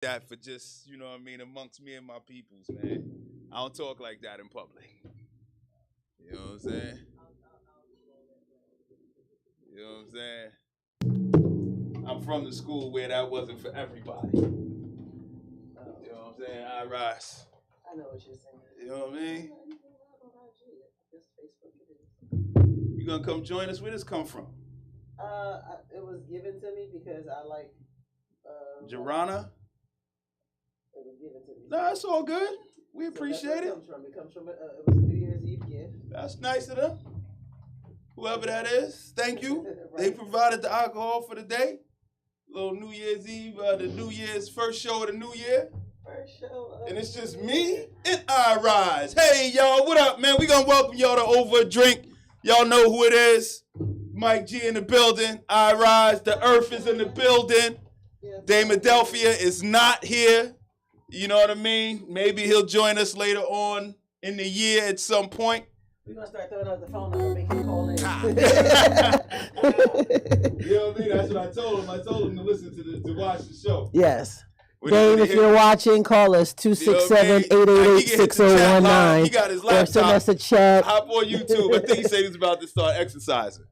That for just, you know what I mean, amongst me and my peoples, man. I don't talk like that in public. You know what I'm saying? You know what I'm saying? I'm from the school where that wasn't for everybody. You know what I'm saying? I rise. I know what you're saying. You know what I mean? You gonna come join us? Where this come from? It was given to me because I like. Jarana? It was given to me. No, it's all good. We So appreciate it. It comes from. It was a New Year's Eve gift. That's nice of them. Whoever that is, thank you. Right. They provided the alcohol for the day. Little New Year's Eve, the New Year's first show of the new year. First show. And it's just me and I Rise. Hey, y'all, what up, man? We gonna welcome y'all to Over a Drink. Y'all know who it is. Mike G in the building. I Rise. The Earth is in the building. Damodelphia is not here. You know what I mean? Maybe he'll join us later on in the year at some point. We're going to start throwing out the phone number and make him call in. You know what I mean? That's what I told him. I told him to listen to watch the show. Yes. Dave, if you're watching, call us 267-888-6019. He got his or send laptop. us a chat. Hop on YouTube. I think he said he's about to start exercising.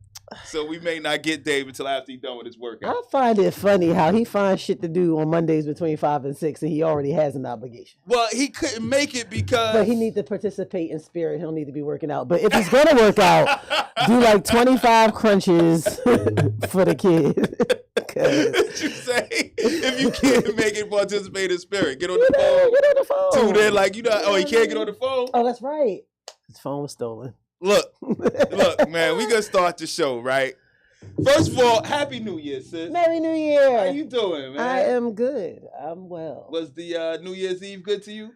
So we may not get Dave until after he's done with his workout. I find it funny how he finds shit to do on Mondays between 5 and 6, and he already has an obligation. Well, he couldn't make it because... But he needs to participate in spirit. He'll need to be working out. But if he's going to work out, do like 25 crunches for the kid. What you say? If you can't make it participate in spirit, get on the phone. Get on the phone. Tune in like, you know, oh, he can't get on the phone? Oh, that's right. His phone was stolen. Look, man, we gonna start the show, right? First of all, Happy New Year, sis. Merry New Year. How you doing, man? I am good. I'm well. Was the New Year's Eve good to you?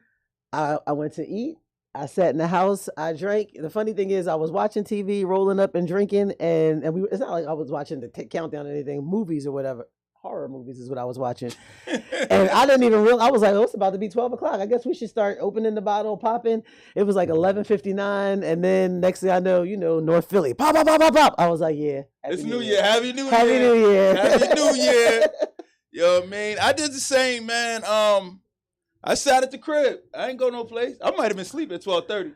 I went to eat. I sat in the house. I drank. The funny thing is, I was watching TV, rolling up and drinking, and it's not like I was watching the countdown or anything, movies or whatever. Horror movies is what I was watching. And I didn't even realize, I was like, oh, it's about to be 12 o'clock. I guess we should start opening the bottle, popping. It was like 11:59. And then next thing I know, North Philly, pop, pop, pop, pop, pop. I was like, yeah. It's New Year. Happy New Year. Happy New Year. Happy New Year. You know what I mean? I did the same, man. I sat at the crib. I ain't go no place. I might have been sleeping at 12:30.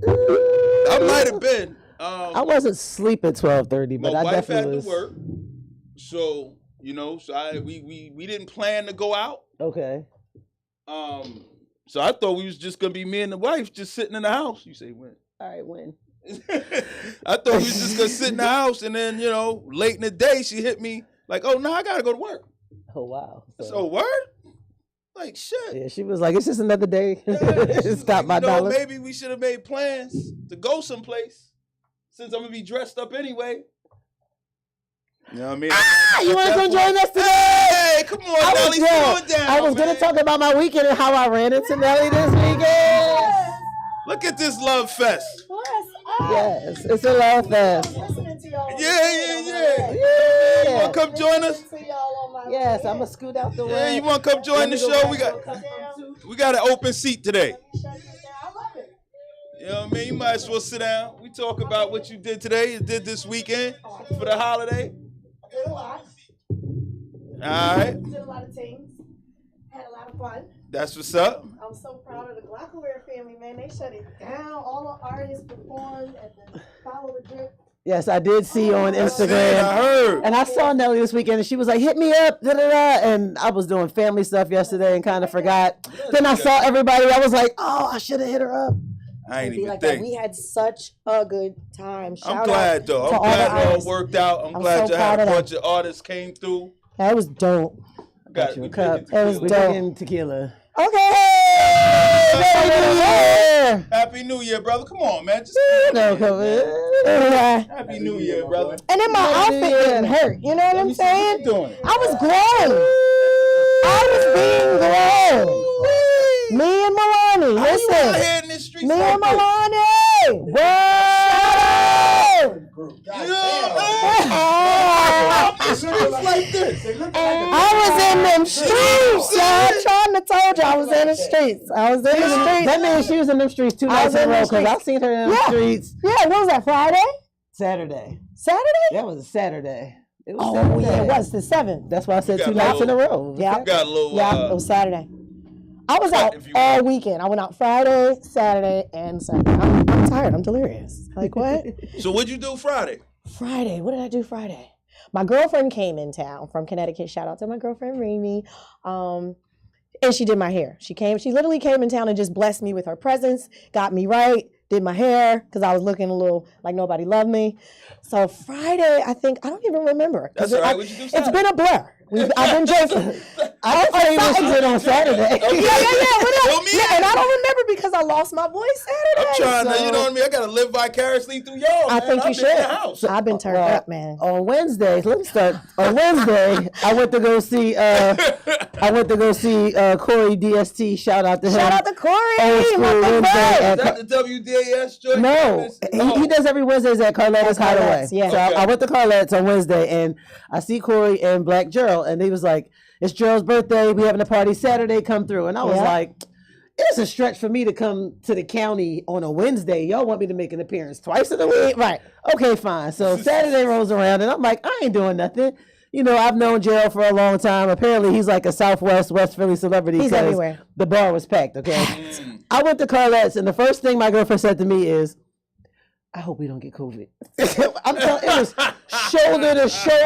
I might have been. I wasn't asleep at 12:30, but I definitely was. My wife had to work. So... we didn't plan to go out. Okay. So I thought we was just gonna be me and the wife just sitting in the house. You say when? All right, when? I thought we was just gonna sit in the house, and then late in the day she hit me like, "Oh no, I gotta go to work." Oh wow. So word? Like shit. Yeah, she was like, "It's just another day." Yeah, Stop my dollar. Maybe we should have made plans to go someplace since I'm gonna be dressed up anyway. You know what I mean? You want to come join us today? Hey, come on, Nelly, slow it down. I was going to talk about my weekend and how I ran into Nelly this weekend. Look at this love fest. Yes, it's a love fest. Yeah. You want to come join us? Yes, I'm going to scoot out the way. Yeah, you want to come join the show? We got an open seat today. You know what I mean? You might as well sit down. We talk about what you did today, you did this weekend for the holiday. I did a lot. All right. Did a lot of things. Had a lot of fun. That's what's up. I'm so proud of the Glockenware family, man. They shut it down. All the artists performed at the Follow the Drip. Yes, I did see on Instagram. I heard. And I saw Nelly this weekend, and she was like, hit me up, da-da-da. And I was doing family stuff yesterday and kind of forgot. Then I saw everybody. I was like, oh, I should have hit her up. I ain't even like think. that. We had such a good time. I'm glad, though. I'm glad it all worked out. I'm glad you had a bunch of artists came through. That was dope. Got you a cup. It was dope. Tequila. Okay. Happy New Year. Happy New Year, brother. Come on, man. Just Happy New Year, brother. And then my outfit didn't hurt. You know what I'm saying? I was grown. I was being grown. Me and Milani. Listen. Me and Milani. Whoa. I was in them streets, y'all. Trying to told you I was in the streets. That means she was in them streets 2 nights in a row because I've seen her in the streets. Yeah, what was that, Friday? Saturday. Saturday? That was a Saturday. It was Oh, Saturday. yeah, it was the 7th. That's why I said You 2 got a nights in a row. Yeah. Got a little. Yeah, it was Saturday. I was out if you all want. weekend. I went out Friday, Saturday, and Sunday. I'm tired. I'm delirious. Like, what? So what'd you do Friday? Friday. What did I do Friday? My girlfriend came in town from Connecticut. Shout out to my girlfriend, Rainy. And she did my hair. She literally came in town and just blessed me with her presence, got me right, did my hair, because I was looking a little like nobody loved me. So Friday, I don't even remember. That's all right. What'd you do It's Saturday? been a blur. I've been drinking. I thought you was it on Saturday. Yeah, and I don't remember because I lost my voice Saturday. I'm trying to, you know what I mean? I gotta live vicariously through y'all. I man. think you I've been in the should. house. I've been turned up, man. On Wednesday, let me start. On Wednesday, I went to go see. Corey DST. Shout out to him. Shout out to Corey. Old school my big Wednesday bro. at Is that the WDAS joint? No, he does every Wednesdays at Carletta's Hideaway. Yeah. So I went to Carletta's on Wednesday, and I see Corey and Black Gerald, and they was like, "It's Gerald's birthday. We having a party Saturday. Come through." And I was like, "It's a stretch for me to come to the county on a Wednesday. Y'all want me to make an appearance twice in a week, Right. Okay, fine." So Saturday rolls around, and I'm like, "I ain't doing nothing." You know, I've known Gerald for a long time. Apparently, he's like a Southwest, West Philly celebrity. He's 'cause everywhere. The bar was packed, okay? I went to Carlette's, and the first thing my girlfriend said to me is, "I hope we don't get COVID." I'm telling, it was shoulder to shoulder,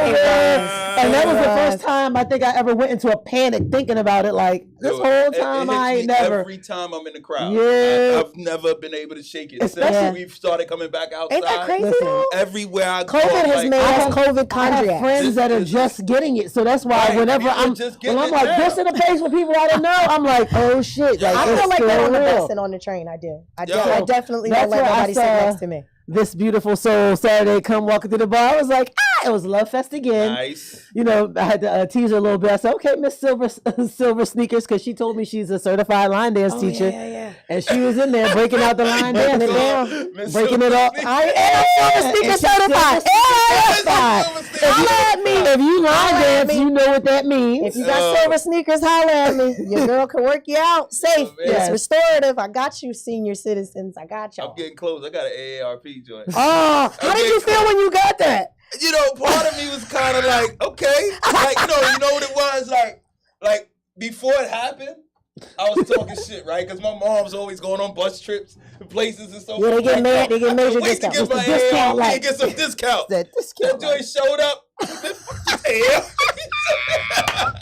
and that was the first time I think I ever went into a panic thinking about it. Like this whole time, I ain't never. Every time I'm in the crowd, Yeah. I've never been able to shake it Especially- since we've started coming back outside. Ain't that crazy Listen, though? Everywhere I go, COVID has like, made us COVID I have chondriacs. friends that are just getting it, so that's why Right, whenever people I'm just when getting I'm it like now. this in a place with people I don't know, I'm like, oh shit! Like I it's feel like still that on the real. bus and on the train. I do. I Yo, definitely that's don't let where I nobody sit saw- next to me. This beautiful soul Saturday come walking through the bar. I was like, it was Love Fest again. Nice. You know, I had to tease her a little bit. I said, okay, Miss Silver Sneakers, because she told me she's a certified line dance teacher. Yeah. And she was in there breaking out the line dance, Miss breaking it all. Silver I am Silver Sneaker certified. Holla at me. If you line Holla at dance, me. you know what that means. If you got silver sneakers, holla at me. Your girl can work you out safe. Oh, man. It's restorative. I got you, senior citizens. I got y'all. I'm getting close. I got an AARP joint. Oh, how did you feel when you got that? You know, part of me was kind of like, okay, like you know what it was like before it happened. I was talking shit, right? Because my mom's always going on bus trips and places and stuff. Yeah, they get mad. They get major wait to discounts. get my What's the discount AARP like? and get some discount. That discount. That joint showed up.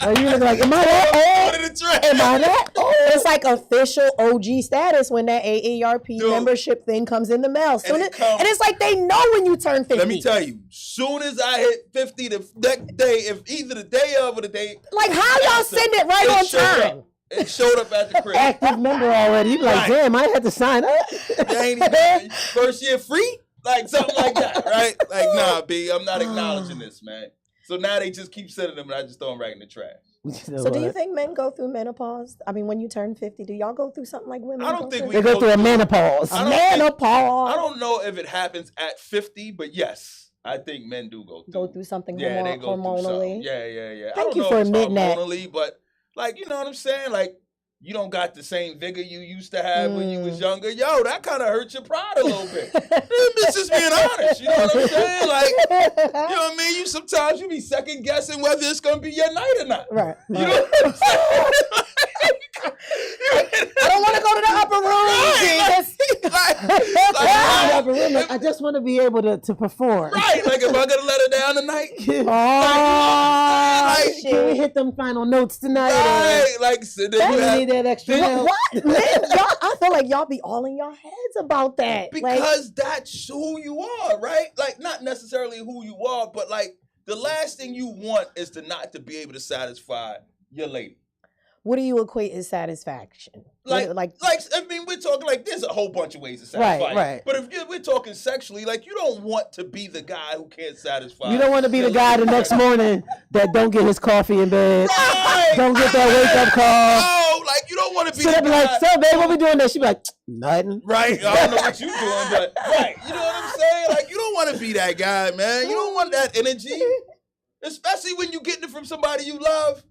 Are you looking like, am I that old? Am I that old? It's like official OG status when that AARP Dude. membership thing comes in the mail. Soon it and comes- it's like they know when you turn 50. Let me tell you, soon as I hit 50 the next day, if either the day of or the day, Like, how y'all send it right on showed time? up. It showed up at the crib. Active member already. You be like, Right. damn, I had to sign up. You ain't even first year free, like something like that, right? Like, nah, B, I'm not acknowledging this, man. So now they just keep sending them, and I just throw them right in the trash. So do you think men go through menopause? I mean, when you turn 50, do y'all go through something like women? I don't go think through? we They go through a menopause. I don't think- menopause. I don't know if it happens at 50, but yes, I think men do go through something Yeah, they go through hormonally. something. Yeah. I Thank don't you know for if it's admitting that. hormonally, but like, you know what I'm saying? Like, you don't got the same vigor you used to have when you was younger. Yo, that kind of hurts your pride a little bit. It's just being honest. You know what I'm saying? Like, you know what I mean? Sometimes you be second guessing whether it's gonna be your night or not. Right. You know what I'm saying? I don't want to go to the upper room. I just want to be able to perform. Right, like if I gotta let her down tonight, Oh, Like, can we hit them final notes tonight? right, like so then you You have, need that extra help. What? Man, I feel like y'all be all in your heads about that. because that's who you are, right? Like not necessarily who you are, but like the last thing you want is to not to be able to satisfy your lady. What do you equate as satisfaction? Like Like I mean, we're talking like there's a whole bunch of ways to satisfy. you. right. But if we're talking sexually, like you don't want to be the guy who can't satisfy. You don't want to be your the guy the lady. next morning that don't get his coffee in bed, Right. don't get that wake up call. No, like you don't want to be So the they be guy. like, so babe, what we doing there? She be like, nothing. Right, I don't know what you doing, but right, you know what I'm saying? Like you don't want to be that guy, man. You don't want that energy, especially when you getting it from somebody you love.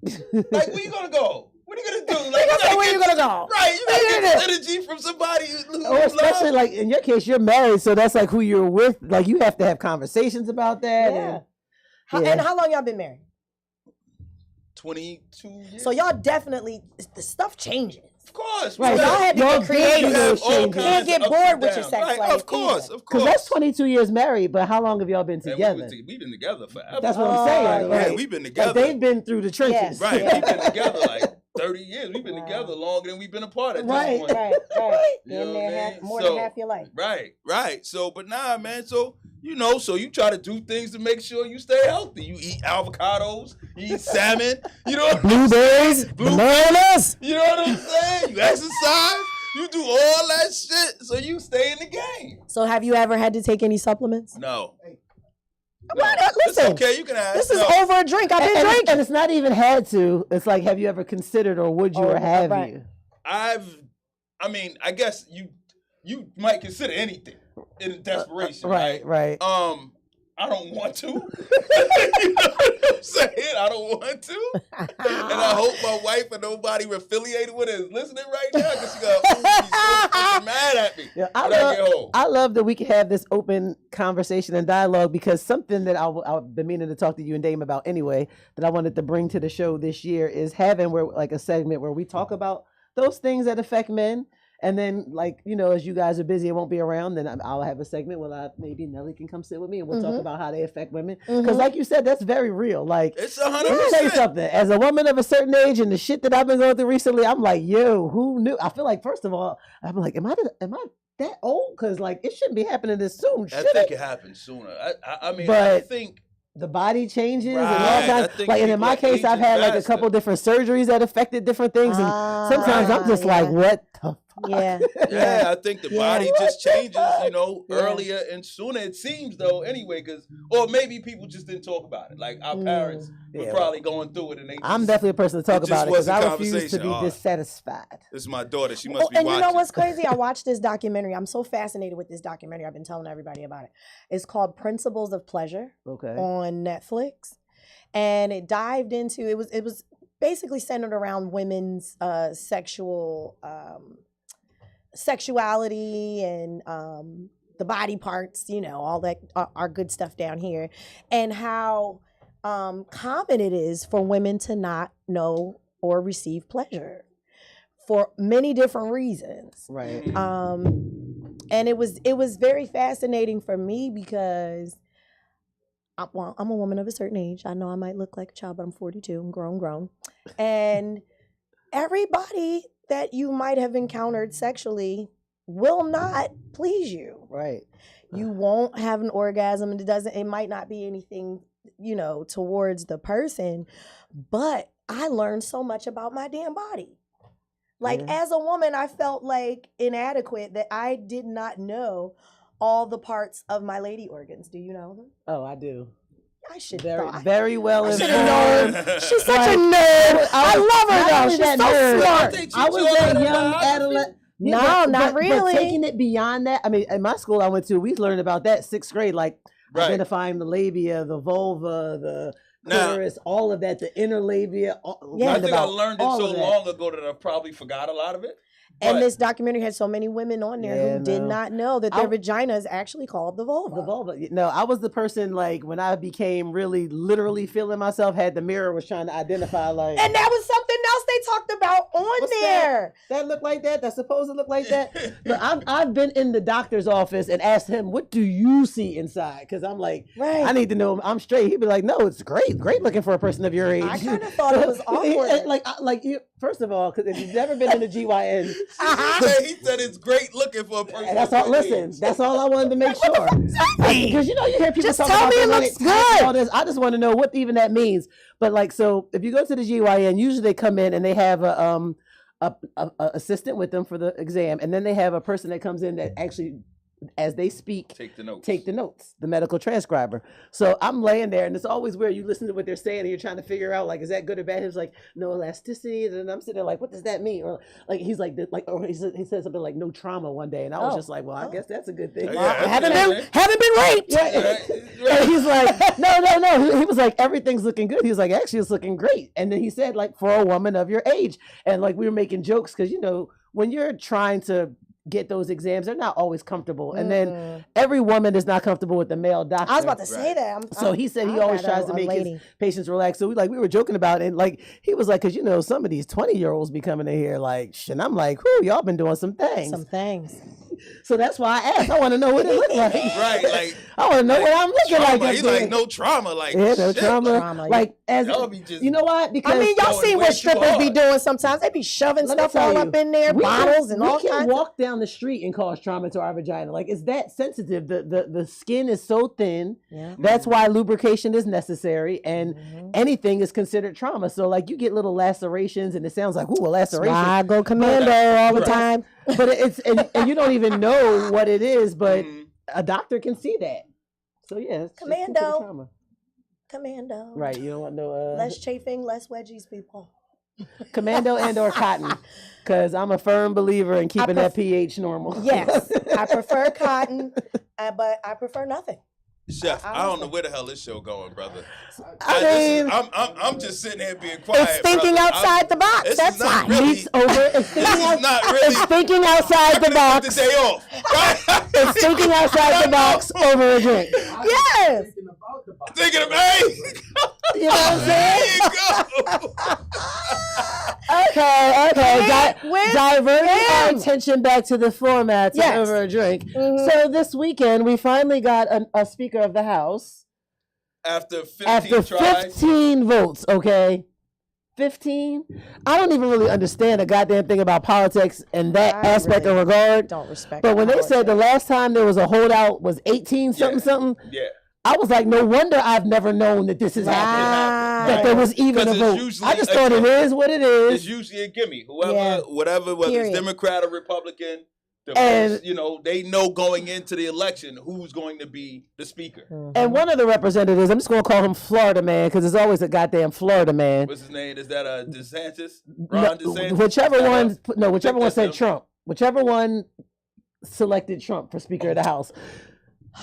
Like, where you gonna go? What are you gonna do? Like, where you gonna go? Right, you gotta get this energy from somebody who Or you especially love. like in your case, you're married, so that's like who you're with. Like you have to have conversations about that. Yeah. And how long y'all been married? 22 years. So y'all definitely, the stuff changes. Of course. Right. Y'all had to get creative. You can't get bored with your sex life. Of course. Because that's 22 years married, but how long have y'all been together? We've been together forever. That's what I'm saying. Right. Yeah, we've been together. Like they've been through the trenches. Right. We've been together like 30 years. We've been together longer than we've been apart at this point. Right. You know what I mean? More than half your life. Right. So, but nah, man. So, so you try to do things to make sure you stay healthy. You eat avocados, you eat salmon, blueberries, bananas. You know what I'm saying? You exercise, you do all that shit so you stay in the game. So have you ever had to take any supplements? No. Listen, it's okay, you can ask. This is over a drink. I've been drinking. And it's not even had to. It's like, have you ever considered or would you or have you? I guess you might consider anything in desperation. Right. I don't want to. You know what I'm saying? I don't want to. And I hope my wife and nobody affiliated with it is listening right now because she's going to be so mad at me when I get home. I love that we can have this open conversation and dialogue because something that I've been meaning to talk to you and Dame about anyway that I wanted to bring to the show this year is having a segment where we talk about those things that affect men. And then, as you guys are busy and won't be around, then I'll have a segment where maybe Nelly can come sit with me and we'll talk about how they affect women. Because like you said, that's very real. It's 100%. Let me tell you something. As a woman of a certain age and the shit that I've been going through recently, I'm like, yo, who knew? I feel like, first of all, I'm like, am I that old? Because, it shouldn't be happening this soon. I think it happens sooner. I think the body changes and all kinds. And in my case, I've had a couple different surgeries that affected different things, and sometimes I'm just like, what the fuck? Yeah, I think the body just changes, earlier and sooner. It seems though, anyway, or maybe people just didn't talk about it. Like our parents were probably going through it, and I'm definitely a person to talk about it because I refuse to be dissatisfied. This is my daughter; she must be watching. And you know what's crazy? I watched this documentary. I'm so fascinated with this documentary. I've been telling everybody about it. It's called Principles of Pleasure on Netflix, and it dived into it was basically centered around women's sexuality and the body parts, all that are good stuff down here, and how common it is for women to not know or receive pleasure for many different reasons. Right. And it was very fascinating for me because I'm a woman of a certain age. I know I might look like a child, but I'm 42. I'm grown. And everybody that you might have encountered sexually will not please you. Right. You won't have an orgasm, and it might not be anything, towards the person, but I learned so much about my damn body. As a woman, I felt inadequate that I did not know all the parts of my lady organs. Do you know them? Oh, I do. I should very well informed. She's such a nerd. I love her though. She's so smart. I was that young adolescent. No, not really. But taking it beyond that, in my school I went to, we learned about that 6th grade, identifying the labia, the vulva, the clitoris, all of that, the inner labia. I think I learned it so long ago that I probably forgot a lot of it. And this documentary had so many women on there who did not know that their vagina is actually called the vulva. The vulva. No, I was the person when I became really literally feeling myself, had the mirror, was trying to identify And that was something else they talked about on there. That looked like that? That's supposed to look like that? Look, I've been in the doctor's office and asked him, what do you see inside? Because I'm like, I need to know I'm straight. He'd be like, no, it's great. Great looking for a person of your age. I kind of thought it was awkward. First of all, because if you've never been in the GYN, he said it's great looking for a person. And that's all. Listen, that's all I wanted to make sure. Because you hear people just talk tell about me it looks good. All this. I just want to know what even that means. But so if you go to the GYN, usually they come in and they have a assistant with them for the exam, and then they have a person that comes in that actually, as they speak, take the notes, the medical transcriber. So I'm laying there, and it's always weird. You listen to what they're saying, and you're trying to figure out, is that good or bad? He's like, no elasticity, and I'm sitting there like, what does that mean? Or he's like, or he said something like no trauma one day, and I was just like, well, I guess that's a good thing. I haven't been raped. Yeah. And he's like, no. He was like, everything's looking good. He was like, actually, it's looking great. And then he said, for a woman of your age, and we were making jokes because when you're trying to get those exams, they're not always comfortable. And then every woman is not comfortable with the male doctor. I was about to say that. So he said he always tries to make his patients relax. So we were joking about it. And like, he was like, cause some of these 20-year-olds be coming in here like, and I'm like, whoo, y'all been doing some things. So that's why I asked. I want to know what it looked like. Right, like I want to know what I'm looking trauma. like. He's like no trauma, like no trauma. Like as you know what? Because I mean, y'all see what strippers be doing sometimes. They be shoving stuff all up in there, bottles and all kinds. We can walk down the street and cause trauma to our vagina. Like it's that sensitive. The skin is so thin. Yeah. That's why lubrication is necessary, and anything is considered trauma. So like you get little lacerations, and it sounds like a laceration. I go commando all the time. But it's and you don't even know what it is, but a doctor can see that. So yeah, commando. Right, you don't want no less chafing, less wedgies, people. Commando and or cotton, because I'm a firm believer in keeping that pH normal. Yes, I prefer cotton, but I prefer nothing. Chef, I don't know where the hell this show going, brother. I'm just sitting here being quiet. It's thinking outside the box. That's why. It's thinking outside the box. The day off. Right? It's thinking outside the box over a drink. Yes. Thinking of hey. You know what I'm saying? There you go. Okay. Diverting our attention back to the format over a drink. So this weekend, we finally got a Speaker of the House. After 15 votes, okay? 15? I don't even really understand a goddamn thing about politics in that aspect or regard. Don't respect. But when they said the last time there was a holdout was 18 something. Yeah. I was like, no wonder I've never known that this has happened. That there was even a vote. I just thought it is what it is. It's usually a gimme. Whatever, whether it's Democrat or Republican, they know going into the election who's going to be the speaker. And one of the representatives, I'm just going to call him Florida Man because there's always a goddamn Florida Man. What's his name? Is that DeSantis? Ron DeSantis? Whichever one said Trump. Whichever one selected Trump for Speaker of the House.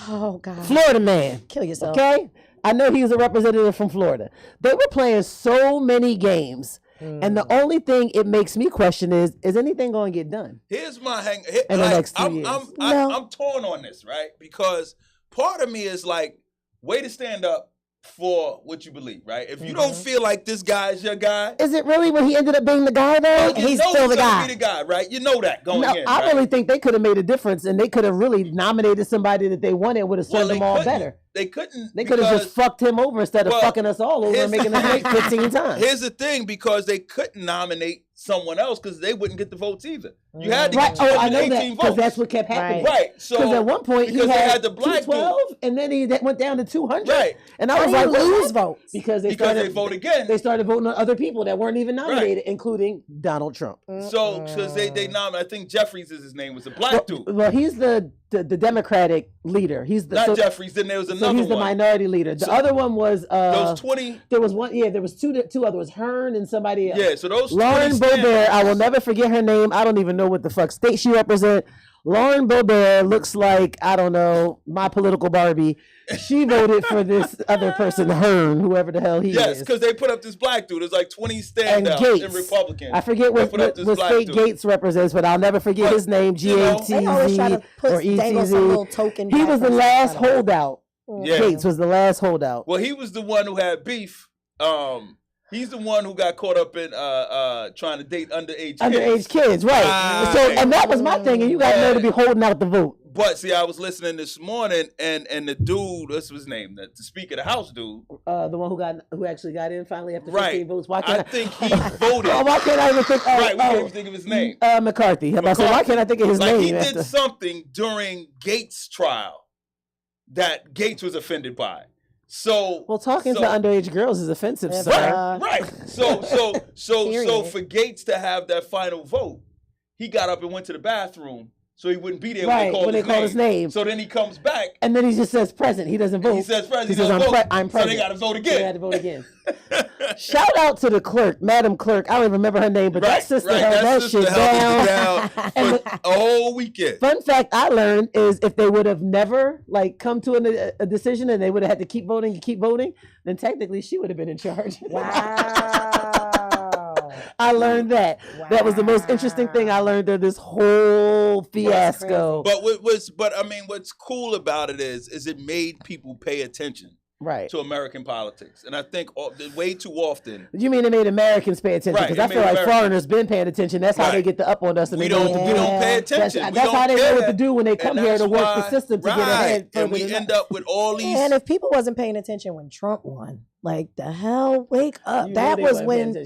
Oh, God. Florida Man. Kill yourself. Okay? I know he's a representative from Florida. They were playing so many games. And the only thing it makes me question is anything going to get done? Here's my in the next 2 years. I'm torn on this, right? Because part of me is like, way to stand up for what you believe, right? If you don't feel like this guy is your guy. Is it really when he ended up being the guy though? He's still the guy. Be the guy, right? You know that going in. I really think they could have made a difference and they could have really nominated somebody that they wanted, would have served them all better. They couldn't. They could have just fucked him over instead of fucking us all over and making us wait 15 times. Here's the thing, because they couldn't nominate someone else because they wouldn't get the votes either. You had to get 218 votes. Because that's what kept happening. Right. So because at one point he had the black 212 and then he went down to 200. Right. And I was like, lose votes because they vote again. They started voting on other people that weren't even nominated, including Donald Trump. So because they nominated, I think Jeffries is his name, was a black dude. Well, he's the Democratic leader. He's the not Jeffries. Then there was another one. He's the minority leader. The other one was those 20. There was one. Yeah, there was two others. Hearn and somebody else. Yeah, so those Lauren Boebert. I will never forget her name. I don't even know what the fuck state she represents. Lauren Boebert looks like, I don't know, my political Barbie. She voted for this other person, Hearn, whoever the hell he is. Yes, because they put up this black dude. There's like 20 standouts in Republican. I forget what state dude. Gates represents, but I'll never forget his name, G-A-T-Z or E-T-Z. He was the last holdout. Yeah. Gates was the last holdout. Well, he was the one who had beef. He's the one who got caught up in trying to date underage kids, right? So, and that was my thing, and you got there to be holding out the vote. But see, I was listening this morning, and the dude, what's his name? The Speaker of the House dude, the one who actually got in finally after 15 votes. Why can't I think he voted? Why can't I even think? We can't even think of his name. McCarthy. So why can't I think of his name? He did something during Gates' trial that Gates was offended by. So talking to underage girls is offensive, sir. Right. So for Gates to have that final vote, he got up and went to the bathroom so he wouldn't be there when they called his name. So then he comes back, and then he just says present. He doesn't vote. He says present. He says I'm present. So they got to vote again. They had to vote again. Shout out to the clerk, Madam Clerk. I don't even remember her name, but that sister held that shit down for a whole weekend. Fun fact I learned is if they would have never come to a decision and they would have had to keep voting, then technically she would have been in charge. Wow. I learned that. Wow. That was the most interesting thing I learned of this whole fiasco. But what's cool about it is it made people pay attention. Right. To American politics. And I think way too often. You mean it made Americans pay attention? Because I feel like foreigners been paying attention. That's how they get the up on us. And we don't pay attention. That's how they know what to do when they come here to work the system to get ahead. And we end up with all these. And if people wasn't paying attention when Trump won, like the hell, wake up. That was when,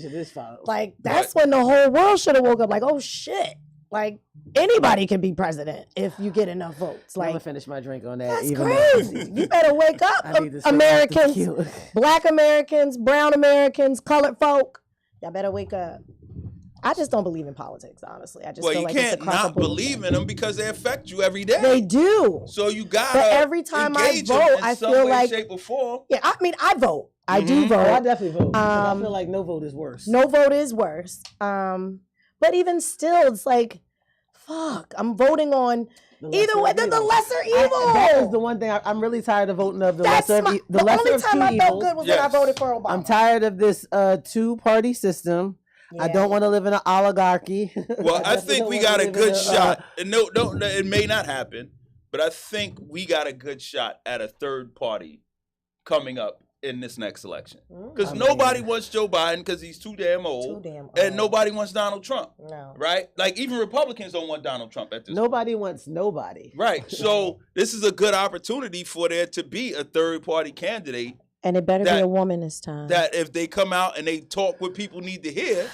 like, that's when the whole world should have woke up like, oh shit. Like, anybody can be president if you get enough votes. Like, I'm gonna finish my drink on that. That's crazy. You better wake up, Americans, Black Americans, brown Americans, colored folk. Y'all better wake up. I just don't believe in politics, honestly. I just feel like it's a crock of bullshit. Believe in them because they affect you every day. They do. So you gotta. But every time I vote, I feel like shape or form. Yeah, I mean, I vote. I do vote. I definitely vote. I feel like no vote is worse. No vote is worse. But even still, it's like, fuck, I'm voting on either way, the lesser evil. That is the one thing I'm really tired of voting of. The lesser of two evils. The only time I felt good was when I voted for Obama. I'm tired of this two-party system. Yeah. I don't want to live in an oligarchy. Well, I think we got a good shot. And no, it may not happen, but I think we got a good shot at a third party coming up in this next election. Because nobody wants Joe Biden because he's too damn old. And nobody wants Donald Trump. No. Right? Like, even Republicans don't want Donald Trump at this Nobody point. wants nobody. Right. So this is a good opportunity for there to be a third party candidate. And it better be a woman this time. That if they come out and they talk what people need to hear.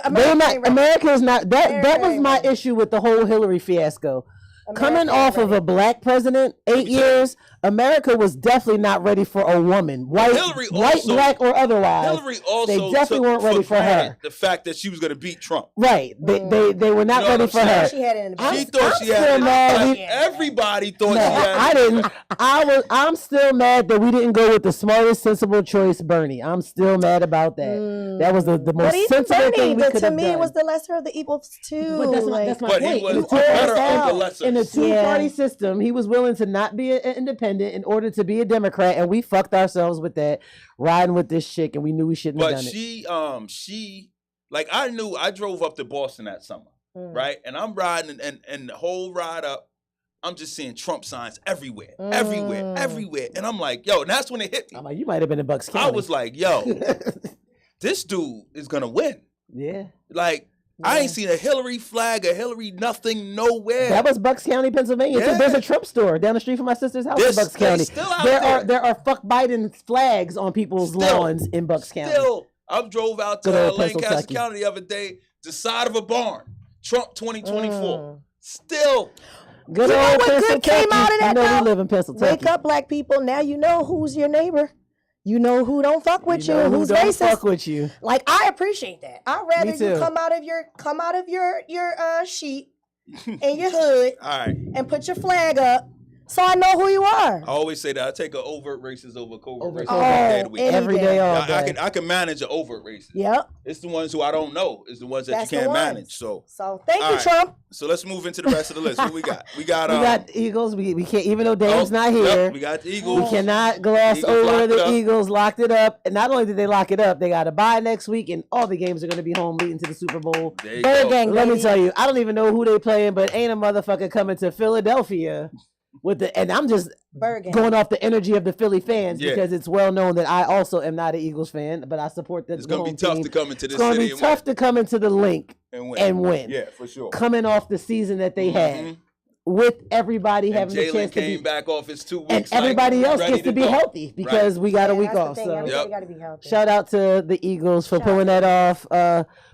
America is not. That was my issue with the whole Hillary fiasco. Coming off of a black president, 8 years, America was definitely not ready for a woman, white, black, or otherwise. Hillary also they definitely weren't ready for her. The fact that she was going to beat Trump, right? They were not ready for her. She had it in she thought she had it. Everybody thought she had it. I didn't. I'm still mad that we didn't go with the smartest, sensible choice, Bernie. I'm still mad about that. That was the most sensible thing we could have done. To me, was the lesser of the evils too. But that's my point. He was better of the lesser. In a two-party system, he was willing to not be an independent in order to be a Democrat, and we fucked ourselves with that, riding with this chick, and we knew we shouldn't have done it. But she, like, I drove up to Boston that summer, right? And I'm riding, and the whole ride up, I'm just seeing Trump signs everywhere. And I'm like, yo, and that's when it hit me. I'm like, you might have been in Bucks County. I was like, yo, this dude is gonna win. Yeah. Like, I ain't seen a Hillary flag, a Hillary nothing nowhere. That was Bucks County, Pennsylvania. Yeah. There's a Trump store down the street from my sister's house in Bucks County. There are fuck Biden flags on people's lawns in Bucks County. I drove out to Lancaster County the other day, the side of a barn. Trump 2024. Still. Good old Pennsylvania. Came out of that. You know we live in Pennsylvania. Wake up, black people. Now you know who's your neighbor. You know who don't fuck with you, who's racist. Fuck with you. Like, I appreciate that. I'd rather you come out of your sheet and your hood, all right, and put your flag up, so I know who you are. I always say that I take an overt racist over covert racist every day, all day. I can manage an overt racist. Yep. It's the ones who I don't know. It's the ones that you can't manage. So thank you, Trump. So let's move into the rest of the list. What we got? We got Eagles. We can't, even though Dave's not here. Yep, we got the Eagles. We cannot gloss over the Eagles. Locked it up. And not only did they lock it up, they got a bye next week, and all the games are going to be home leading to the Super Bowl. Let me tell you, I don't even know who they playing, but ain't a motherfucker coming to Philadelphia and I'm just going off the energy of the Philly fans because it's well known that I also am not an Eagles fan, but I support the home team. It's going to be tough to come into this city. It's going to be tough to come into the link and win. Yeah, for sure. Coming off the season that they had, with everybody having the chance to be back off his 2 weeks, and everybody else gets to be healthy because we got a week off. So everybody got to be healthy. Shout out to the Eagles for pulling that off.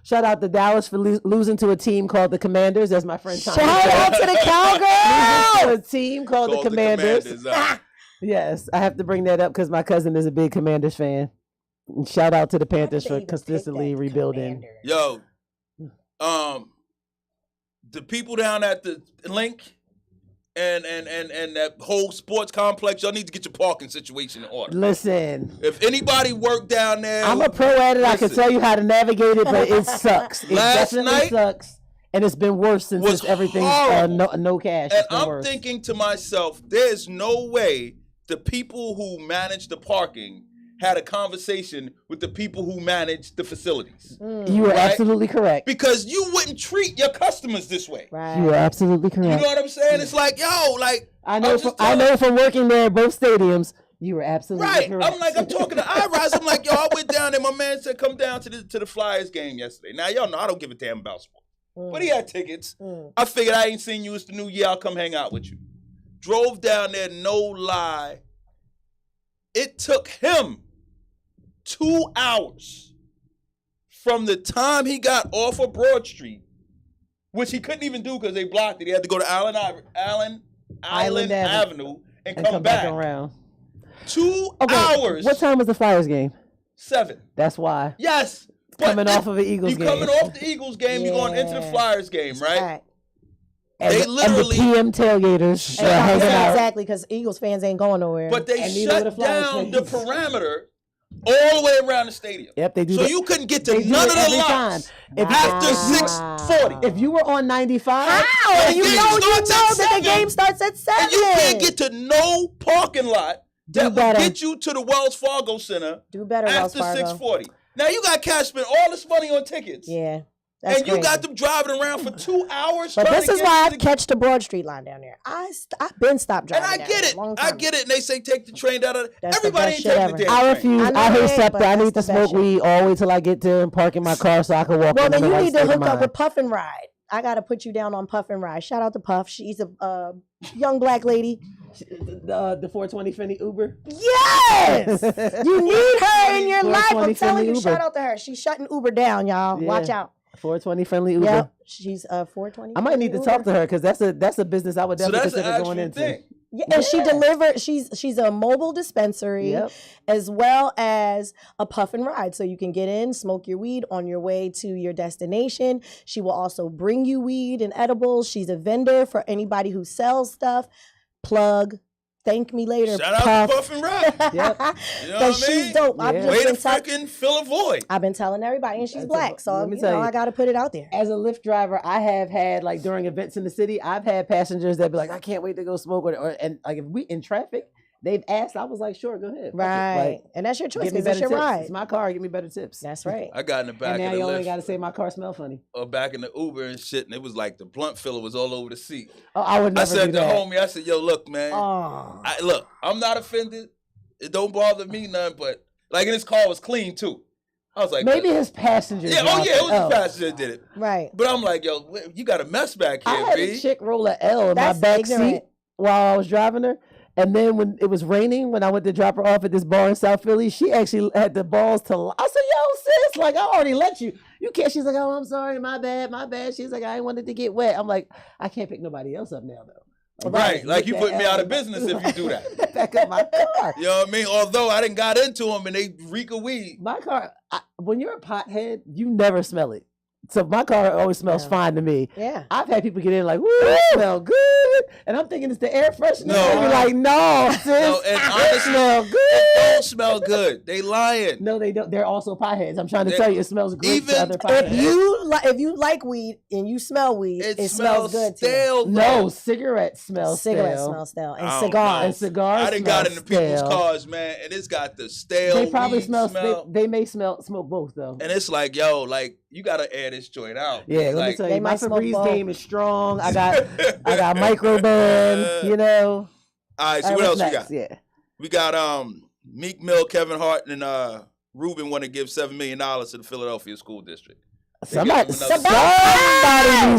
Shout out to Dallas for losing to a team called the Commanders. That's my friend Tommy. Shout out to the Cowgirls. A team called the Commanders. Yes, I have to bring that up because my cousin is a big Commanders fan. And shout out to the Panthers for consistently rebuilding. Yo, the people down at the link and that whole sports complex, y'all need to get your parking situation in order. Listen. If anybody work down there. I'm a pro at it. I can tell you how to navigate it, but it sucks. It definitely sucks. And it's been worse since everything's no cash. And I'm thinking to myself, there's no way the people who manage the parking had a conversation with the people who manage the facilities. You were absolutely correct. Because you wouldn't treat your customers this way. Right. You were absolutely correct. You know what I'm saying? It's like, yo, like I know from working there at both stadiums. You were absolutely right. correct. I'm talking to iRise. I'm like, yo, I went down there. My man said, come down to the Flyers game yesterday. Now, y'all know I don't give a damn about sports. But he had tickets. I figured I ain't seen you. It's the new year. I'll come hang out with you. Drove down there, no lie. It took him 2 hours from the time he got off of Broad Street, which he couldn't even do because they blocked it. He had to go to Island Avenue and come back around. 2 hours. What time was the Flyers game? 7. That's why. Yes. Coming off of an Eagles game. You coming off the Eagles game, you're going into the Flyers game, right? They literally and the PM tailgaters hanging out. Exactly, because Eagles fans ain't going nowhere. But they shut down the perimeter all the way around the stadium. Yep, they do. So you couldn't get to none of the lots after 6:40. If you were on 95, how? You know that the game starts at 7. And you can't get to no parking lot that will get you to the Wells Fargo Center after 6:40. Now you got cash spent all this money on tickets. Yeah. And you got them driving around for 2 hours. But this is why I catch the Broad Street line down there. I've been stopped driving. And I get it. I get it. And they say take the train down. That's everybody ain't taking the damn I refuse. I hate SEPTA. I need to smoke weed all the way till I get to and park in my car so I can walk. Well, then you need to hook up with Puff and Ride. I got to put you down on Puff and Ride. Shout out to Puff. She's a young black lady. The 420 Finny Uber. Yes, you need her in your life. I'm telling you. Uber. Shout out to her. She's shutting Uber down, y'all. Watch out. 420 friendly Uber. Yep, she's 420. I might need to talk to her because that's a business I would definitely consider going into. Thing. Yeah, and she delivers. She's a mobile dispensary as well as a Puff and Ride, so you can get in, smoke your weed on your way to your destination. She will also bring you weed and edibles. She's a vendor for anybody who sells stuff. Plug. Thank me later. Shout out to Puff and Ride. Yep. You know what I mean? She's dope. Yeah. Way to fucking fill a void. I've been telling everybody, and she's black, so I got to put it out there. As a Lyft driver, I have had like during events in the city, I've had passengers that be like, "I can't wait to go smoke," and like if we in traffic, they've asked. I was like, "Sure, go ahead." Right, like, and that's your choice. Give me That's better your tips. ride. It's my car. Give me better tips. That's right. I got in the back and now of the you Lyft. only got to say my car smell funny. Back in the Uber and shit, and it was like the blunt filler was all over the seat. Oh, I would never I said do to that. homie, I said, yo, look, man. Look, I'm not offended. It don't bother me none, but like, and his car was clean too. I was like, maybe his passengers. Yeah, it was his passenger that did it. Right. But I'm like, yo, you got a mess back here, I had B. a chick roll a L in my back seat while I was driving her. And then when it was raining, when I went to drop her off at this bar in South Philly, she actually had the balls to lie. I said, yo, sis, like, I already let you. You can't. She's like, oh, I'm sorry, my bad. She's like, I ain't wanted to get wet. I'm like, I can't pick nobody else up now, though. Right, like you put me out of business if you do that. Back up my car. You know what I mean? Although I didn't got into them and they reek of weed. My car, when you're a pothead, you never smell it. So my car always smells fine to me. Yeah. I've had people get in like, woo, smell good. And I'm thinking it's the air freshener. No. They be like, no, sis, and honestly, smell good. It don't smell good. They lying. No, they don't. They're also potheads. I'm trying to tell you, it smells great even to other potheads. If you like weed and you smell weed, it smells good stale, too. No, cigarettes smell Cigarettes stale. smell stale. And I cigars. And cigars I done got into people's stale. cars, man, and it's got the stale They probably weed smell. They may smoke both though. And it's like, yo, like you gotta air this joint out. Yeah, let me like, tell They you, my might smoke Febreze both. game is strong. I got Microban, you know. All right, so All what right, else what's we got? next? Yeah. We got Meek Mill, Kevin Hart, and Ruben want to give $7 million to the Philadelphia School District. Somebody give needs them to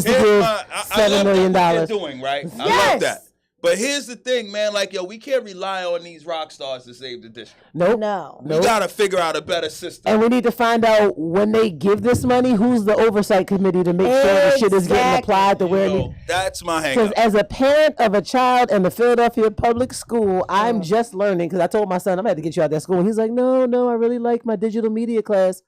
give I $7 love million. what they're doing, right? I Yes. love that. But here's the thing, man. Like, yo, we can't rely on these rock stars to save the district. Nope. No. We gotta figure out a better system. And we need to find out when they give this money, who's the oversight committee to make sure the shit is getting applied to where it needs. That's my hang Because up. as a parent of a child in the Philadelphia public school, I'm just learning. Because I told my son, I'm going to have to get you out of that school. And he's like, no, I really like my digital media class.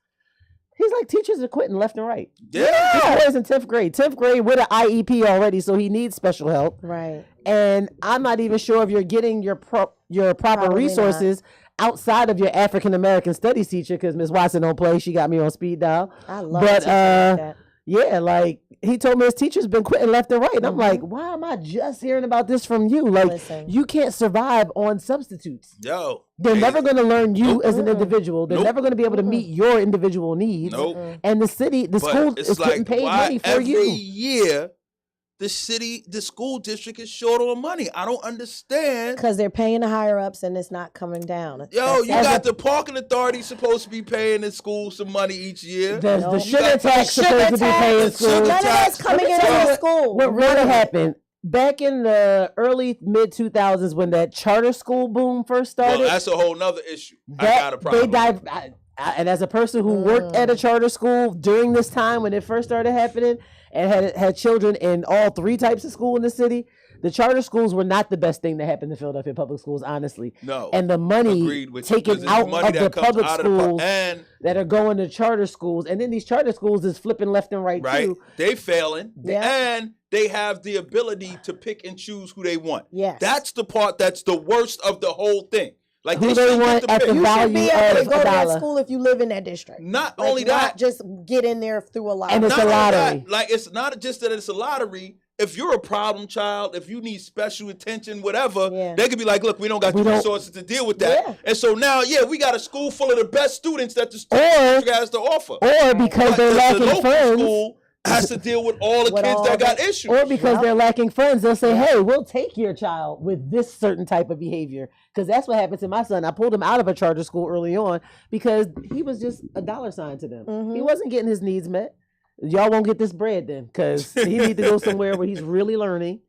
He's like, teachers are quitting left and right. Yeah. This boy's in 10th grade. 10th grade with an IEP already, so he needs special help. Right. And I'm not even sure if you're getting your proper Probably resources outside of your African American studies teacher, because Miss Watson don't play. She got me on speed dial. I love But teachers like that. yeah, like he told me his teacher's been quitting left and right. And I'm like, why am I just hearing about this from you? Like, you can't survive on substitutes. Yo. They're never going to learn you as an individual. They're never going to be able to meet your individual needs. And the school is getting paid money for you. Every year, the school district is short on money. I don't understand. Because they're paying the higher ups and it's not coming down. Yo, you got the parking authority supposed to be paying the school some money each year. The sugar tax supposed to be paying school. None of that's coming into the school. What really happened? Back in the early mid-2000s when that charter school boom first started. Well, that's a whole nother issue. I got a problem. And as a person who worked at a charter school during this time when it first started happening and had children in all three types of school in the city, the charter schools were not the best thing that happened to Philadelphia public schools, honestly. No. And the money taken out of the public schools that are going to charter schools, and then these charter schools is flipping left and right too. They failing, and they have the ability to pick and choose who they want. Yes. That's the part that's the worst of the whole thing. Like who they want at the value be able to go to that school if you live in that district. Not only that, not just get in there through a lottery. And it's a lottery. Like it's not just that it's a lottery. If you're a problem child, if you need special attention, whatever, they could be like, look, we don't got the resources to deal with that. Yeah. And so now, we got a school full of the best students that the district has to offer. Or because they're lacking funds. School has to deal with all the kids that got issues. Or because they're lacking funds, they'll say, hey, we'll take your child with this certain type of behavior. Because that's what happened to my son. I pulled him out of a charter school early on because he was just a dollar sign to them. He wasn't getting his needs met. Y'all won't get this bread then because he needs to go somewhere where he's really learning.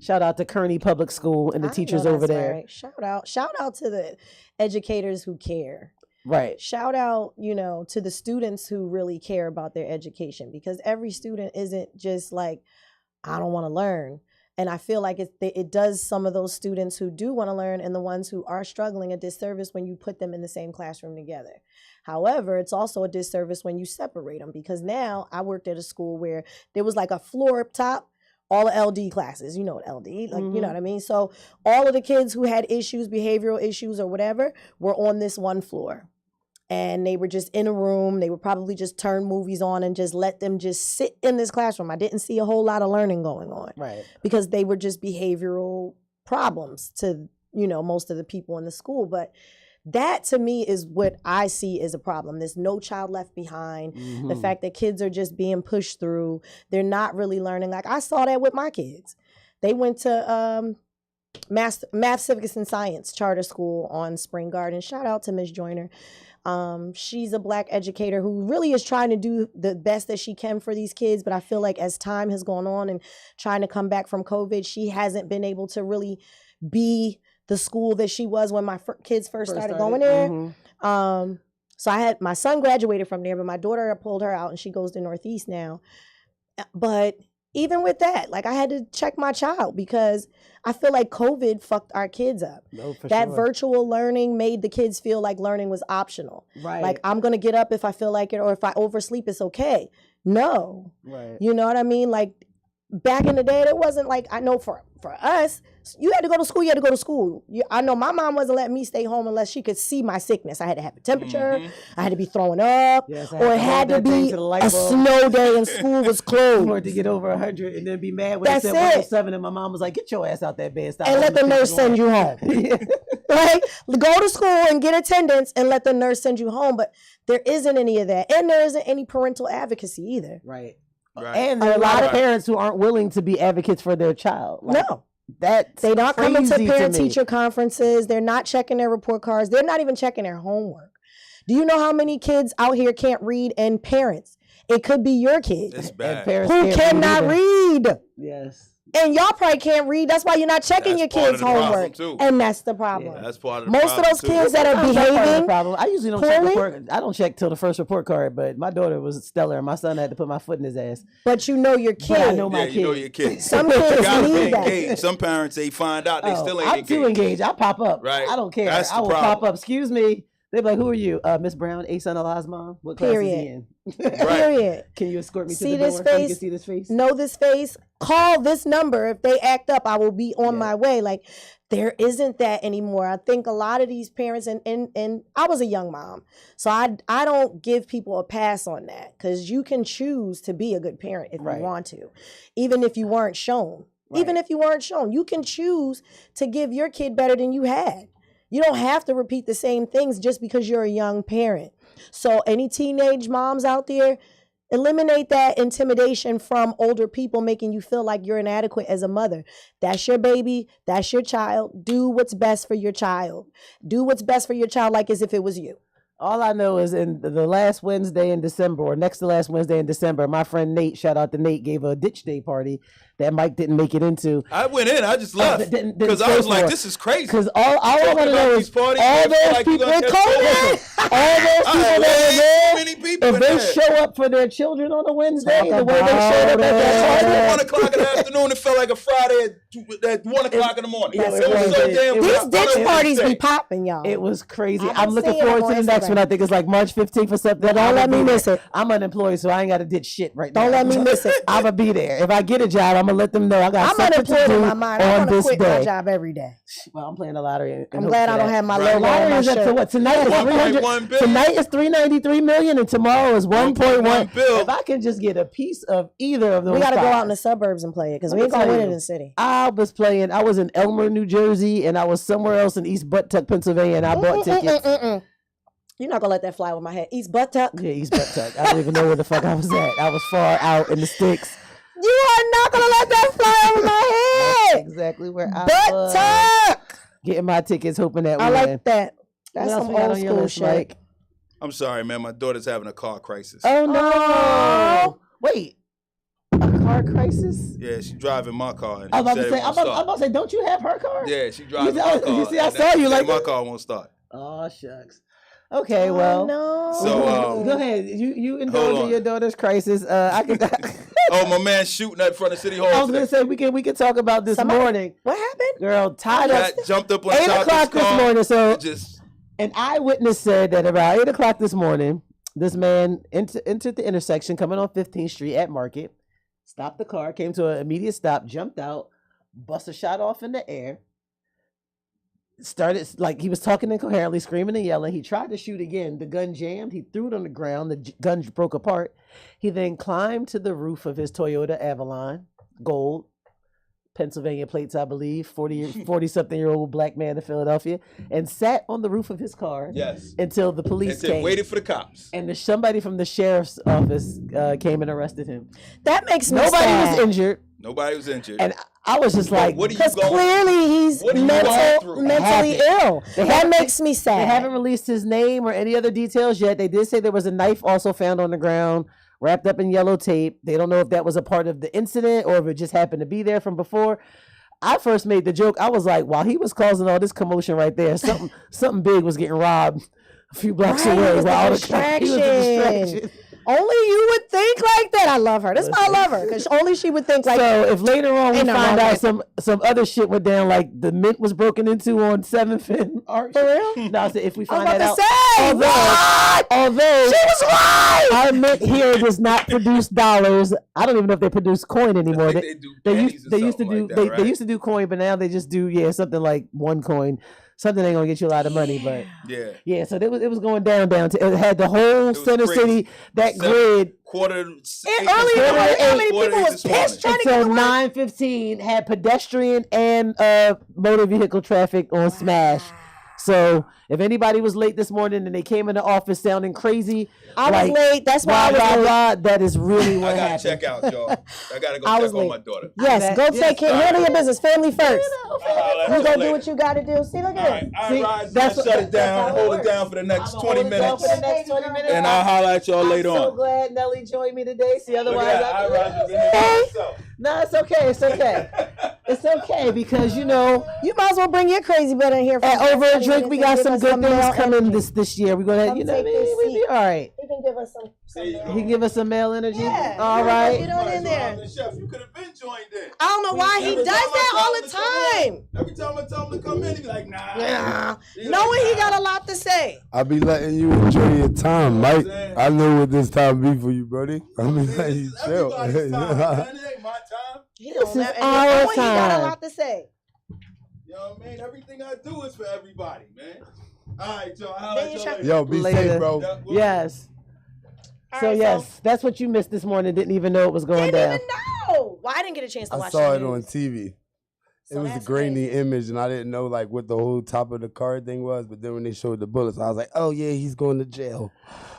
Shout out to Kearney Public School and the teachers over there. Right. Shout out to the educators who care. Right. Shout out, to the students who really care about their education, because every student isn't just like, I don't want to learn. And I feel like it does some of those students who do want to learn and the ones who are struggling a disservice when you put them in the same classroom together. However, it's also a disservice when you separate them, because now I worked at a school where there was like a floor up top, all the LD classes, you know what LD, like, you know what I mean? So all of the kids who had issues, behavioral issues or whatever, were on this one floor. And they were just in a room. They would probably just turn movies on and just let them just sit in this classroom. I didn't see a whole lot of learning going on. Right. Because they were just behavioral problems to, most of the people in the school. But that to me is what I see as a problem. There's no child left behind. The fact that kids are just being pushed through. They're not really learning. Like I saw that with my kids. They went to Math, Civics, and Science charter school on Spring Garden. Shout out to Ms. Joyner. She's a Black educator who really is trying to do the best that she can for these kids. But I feel like as time has gone on and trying to come back from COVID, she hasn't been able to really be the school that she was when my kids first started going there. So I had my son graduated from there, but my daughter, I pulled her out and she goes to Northeast now. But even with that, like I had to check my child because I feel like COVID fucked our kids up. That virtual learning made the kids feel like learning was optional. Right. Like I'm going to get up if I feel like it, or if I oversleep, it's okay. No. Right. You know what I mean? Like back in the day, it wasn't like, I know for us, you had to go to school, I know my mom wasn't letting me stay home unless she could see my sickness. I had to have a temperature, I had to be throwing up, or it had to be a snow day and school was closed. Or to get over 100 and then be mad when it said 107 and my mom was like, get your ass out that bed. Stop and let the nurse send you home. Like, go to school and get attendance and let the nurse send you home. But there isn't any of that. And there isn't any parental advocacy either. Right. And there are a lot of parents who aren't willing to be advocates for their child. Like, no. They're not coming to parent-teacher conferences. They're not checking their report cards. They're not even checking their homework. Do you know how many kids out here can't read, and parents? It could be your kid. It's bad. Who cannot read. Yes. And y'all probably can't read. That's why you're not checking your kids' homework. And that's the problem. Yeah, that's part of the Most problem. Most of those kids that are behaving. I usually don't check I don't check till the first report card, but my daughter was stellar and my son had to put my foot in his ass. But you know your kid. But I know my kid. You know your kid. Some kids need that. Some parents, they find out they still ain't engaged. I'm too engaged. I pop up. Right. I don't care. I will pop up. Excuse me. They're like, who are you? Miss Brown, A-Son Allah's mom? What class Period. is he in? Period. Can you escort me See to the this door so you can face? see this face? Know this face. Call this number. If they act up, I will be on my way. Like, there isn't that anymore. I think a lot of these parents, and I was a young mom, so I don't give people a pass on that, because you can choose to be a good parent if you want to, even if you weren't shown. Even if you weren't shown, you can choose to give your kid better than you had. You don't have to repeat the same things just because you're a young parent. So any teenage moms out there, eliminate that intimidation from older people making you feel like you're inadequate as a mother. That's your baby. That's your child. Do what's best for your child. Do what's best for your child like as if it was you. All I know is in the last Wednesday in December, or next to last Wednesday in December, my friend Nate, shout out to Nate, gave a ditch day party that Mike didn't make it into. I went in, I just left because I was like, this is crazy. Because all I want to know is all those people in COVID, all those people that were there, many people if they show up for their children on a Wednesday, the way they showed up at that party. At 1 o'clock in the afternoon, it felt like a Friday at 1 o'clock in the morning. It was so damn. These ditch parties be popping, y'all. It was crazy. I'm looking forward to the next one. I think it's like March 15th or something. Don't let me miss it. I'm unemployed, so I ain't got to ditch shit right now. Don't let me miss it. I'm going to be there. If I get a job, I'm going to let them know I got something to do in my mind. I on want to this quit day. my job every day. Well, I'm playing the lottery. I'm glad I don't have my logo on Lottery my is up to shirt. what? Tonight is 1.1 billion. Tonight is 393 million, and tomorrow is 1.1 billion. If I can just get a piece of either of those, We got to go five. out in the suburbs and play it, because we Let ain't me going to tell win it you, in the city. I was in Elmer, New Jersey, and I was somewhere else in East Butt-Tuck, Pennsylvania, and I bought tickets. You're not going to let that fly with my head. East Butt-Tuck? Yeah, East Butt-Tuck. I don't even know where the fuck I was at. I was far out in the sticks. You are not going to let that fly over my head. Exactly where I was. Butt-Tuck! Getting my tickets, hoping that we I win. like that. That's What else some we got old on your school list, shit. Mike? I'm sorry, man. My daughter's having a car crisis. Oh, no. Oh. Wait. A car crisis? Yeah, she's driving my car. And I'm about she to said say, it I'm won't about start. to say, don't you have her car? Yeah, she driving see- my car. you see, I and saw you she like said my that. car won't start. Oh, shucks. Okay, well. No. So, go ahead. You indulge in on. your daughter's crisis. I can. Oh, my man shooting at front of City Hall. I was gonna say we can talk about this morning. What happened? Girl, tied up. Got jumped up on 8 top o'clock of his this car. morning. So Just an eyewitness said that about 8 o'clock this morning, this man entered the intersection coming on 15th Street at Market, stopped the car, came to an immediate stop, jumped out, bust a shot off in the air. Started like he was talking incoherently, screaming and yelling. He tried to shoot again. The gun jammed. He threw it on the ground. The gun broke apart. He then climbed to the roof of his Toyota Avalon, gold, Pennsylvania plates, I believe, 40-something-year-old black man in Philadelphia, and sat on the roof of his car until the police came. Waited for the cops. And somebody from the sheriff's office came and arrested him. That makes me Nobody sad. was injured. Nobody was injured. And I was just like, because clearly he's mentally ill. That makes me sad. They haven't released his name or any other details yet. They did say there was a knife also found on the ground, wrapped up in yellow tape. They don't know if that was a part of the incident or if it just happened to be there from before. I first made the joke. I was like, while he was causing all this commotion right there, something big was getting robbed a few blocks away. It was a distraction. Only you would think like that. I love her. That's why I love her, because only she would think like that. So if later on we find out some other shit went down, like the Mint was broken into on 7th and Arch. For real? No, I said if we I was find that about out. to say, Although she was right. Our Mint here does not produce dollars. I don't even know if they produce coin anymore. They used to do coin, but now they just do something like one coin. Something ain't gonna get you a lot of money, but so it was going down to it had the whole Center City, that grid. Earlier, how many people was pissed trying to get until 9:15 had pedestrian and motor vehicle traffic on smash. So if anybody was late this morning and they came in the office sounding crazy, I was late. That's why I was late. That is really what happened. I gotta check out, y'all. I gotta go check on my daughter. Yes, go take care. Handle your business. Family first. You gonna do what you gotta do. See, look at it. All right, that's shut it down. Hold it down for the next 20 minutes. And I'll holler at y'all later on. I'm so glad Nelly joined me today. See, otherwise No, it's okay. It's okay. It's okay because you might as well bring your crazy butt in here. At Over a Drink, we got some good things coming this year. We're gonna, we'll be all right. You can give us He give us some male energy. Yeah. All right. Get on in there. Chef, you could have been joined in. I don't know why he does that all the time. Every time I tell him to come in, he be like, nah. Knowing he got a lot to say. I be letting you enjoy your time, Mike. I know what this time be for you, buddy. I be letting you chill. Everybody's time, man. It ain't my time. He don't This is never, our knowing he got a time. lot to say. You know what I mean? Everything I do is for everybody, man. All right, y'all. How Then y'all you try- later? Yo, be Later. safe, bro. Yeah, Yes. All So right, yes, that's what you missed this morning. Didn't even know it was going Didn't down. even know. Well, I didn't get a chance to I watch saw the it on news. TV. So It was a that's grainy crazy. image, and I didn't know like what the whole top of the card thing was. But then when they showed the bullets, I was like, "Oh yeah, he's going to jail."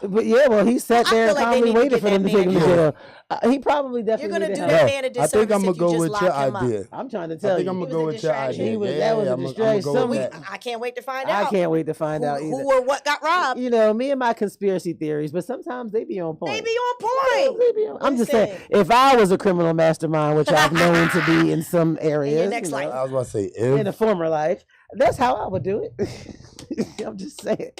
But yeah, well, he sat I there feel and like they calmly need to waited get for them to that take him to man jail. He probably You're definitely gonna needed do help. that Yo, man a I disservice think I'm if gonna you go just with lock your him up. idea. I'm trying to I tell think you. I'm He gonna was go a with your distraction. idea. He was- Yeah, that was a I'm gonna distraction. go Some with we- that. I can't wait to find I out. can't wait to find out Who either. or what got robbed. You know, me and my conspiracy theories, but sometimes they be on point. They be on point. They be on- I'm just saying, Listen. if I was a criminal mastermind, which I've known to be in some areas, next life. I was about to say in a if. former life, that's how I would do it. I'm just saying.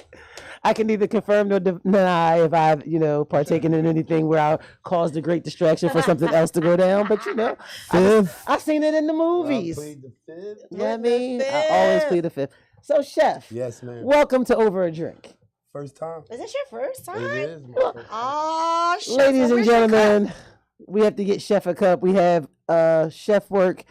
I can neither confirm nor deny if I've, partaken in anything where I caused a great distraction for something else to go down. But I seen it in the movies. Plead the fifth. You know what I mean? I always plead the fifth. So, Chef, Yes, man. welcome to Over a Drink. First time. Is this your first time? It is my first time. Oh, shit. Ladies So and where's your cup? gentlemen, we have to get Chef a cup. We have Chef Work,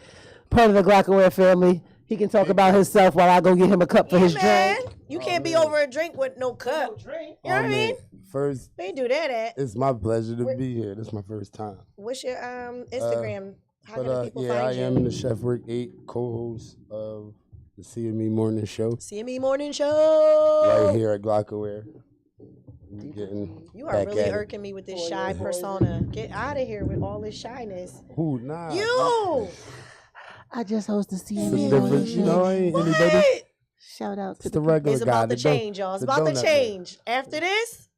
part of the Glockaware family. He can talk about himself while I go get him a cup for Yeah, his man. drink. You can't be over a drink with no cup. You know what I mean? First, We do that at. it's my pleasure to be here. This is my first time. What's your Instagram? How can the But people yeah, I find you? am the Chef Work 8 co-host of the CME Morning Show CME Morning Show. right here at Glockaware. We getting You are back really at it. irking me with this shy persona. Get out of here with all this shyness. Who? Nah. You. I just host the It's CME the Morning difference. You know, Show. I ain't anybody. What? Shout out to It's the regular It's guy. about to the don- change, y'all. It's the about to donut man. change. After this,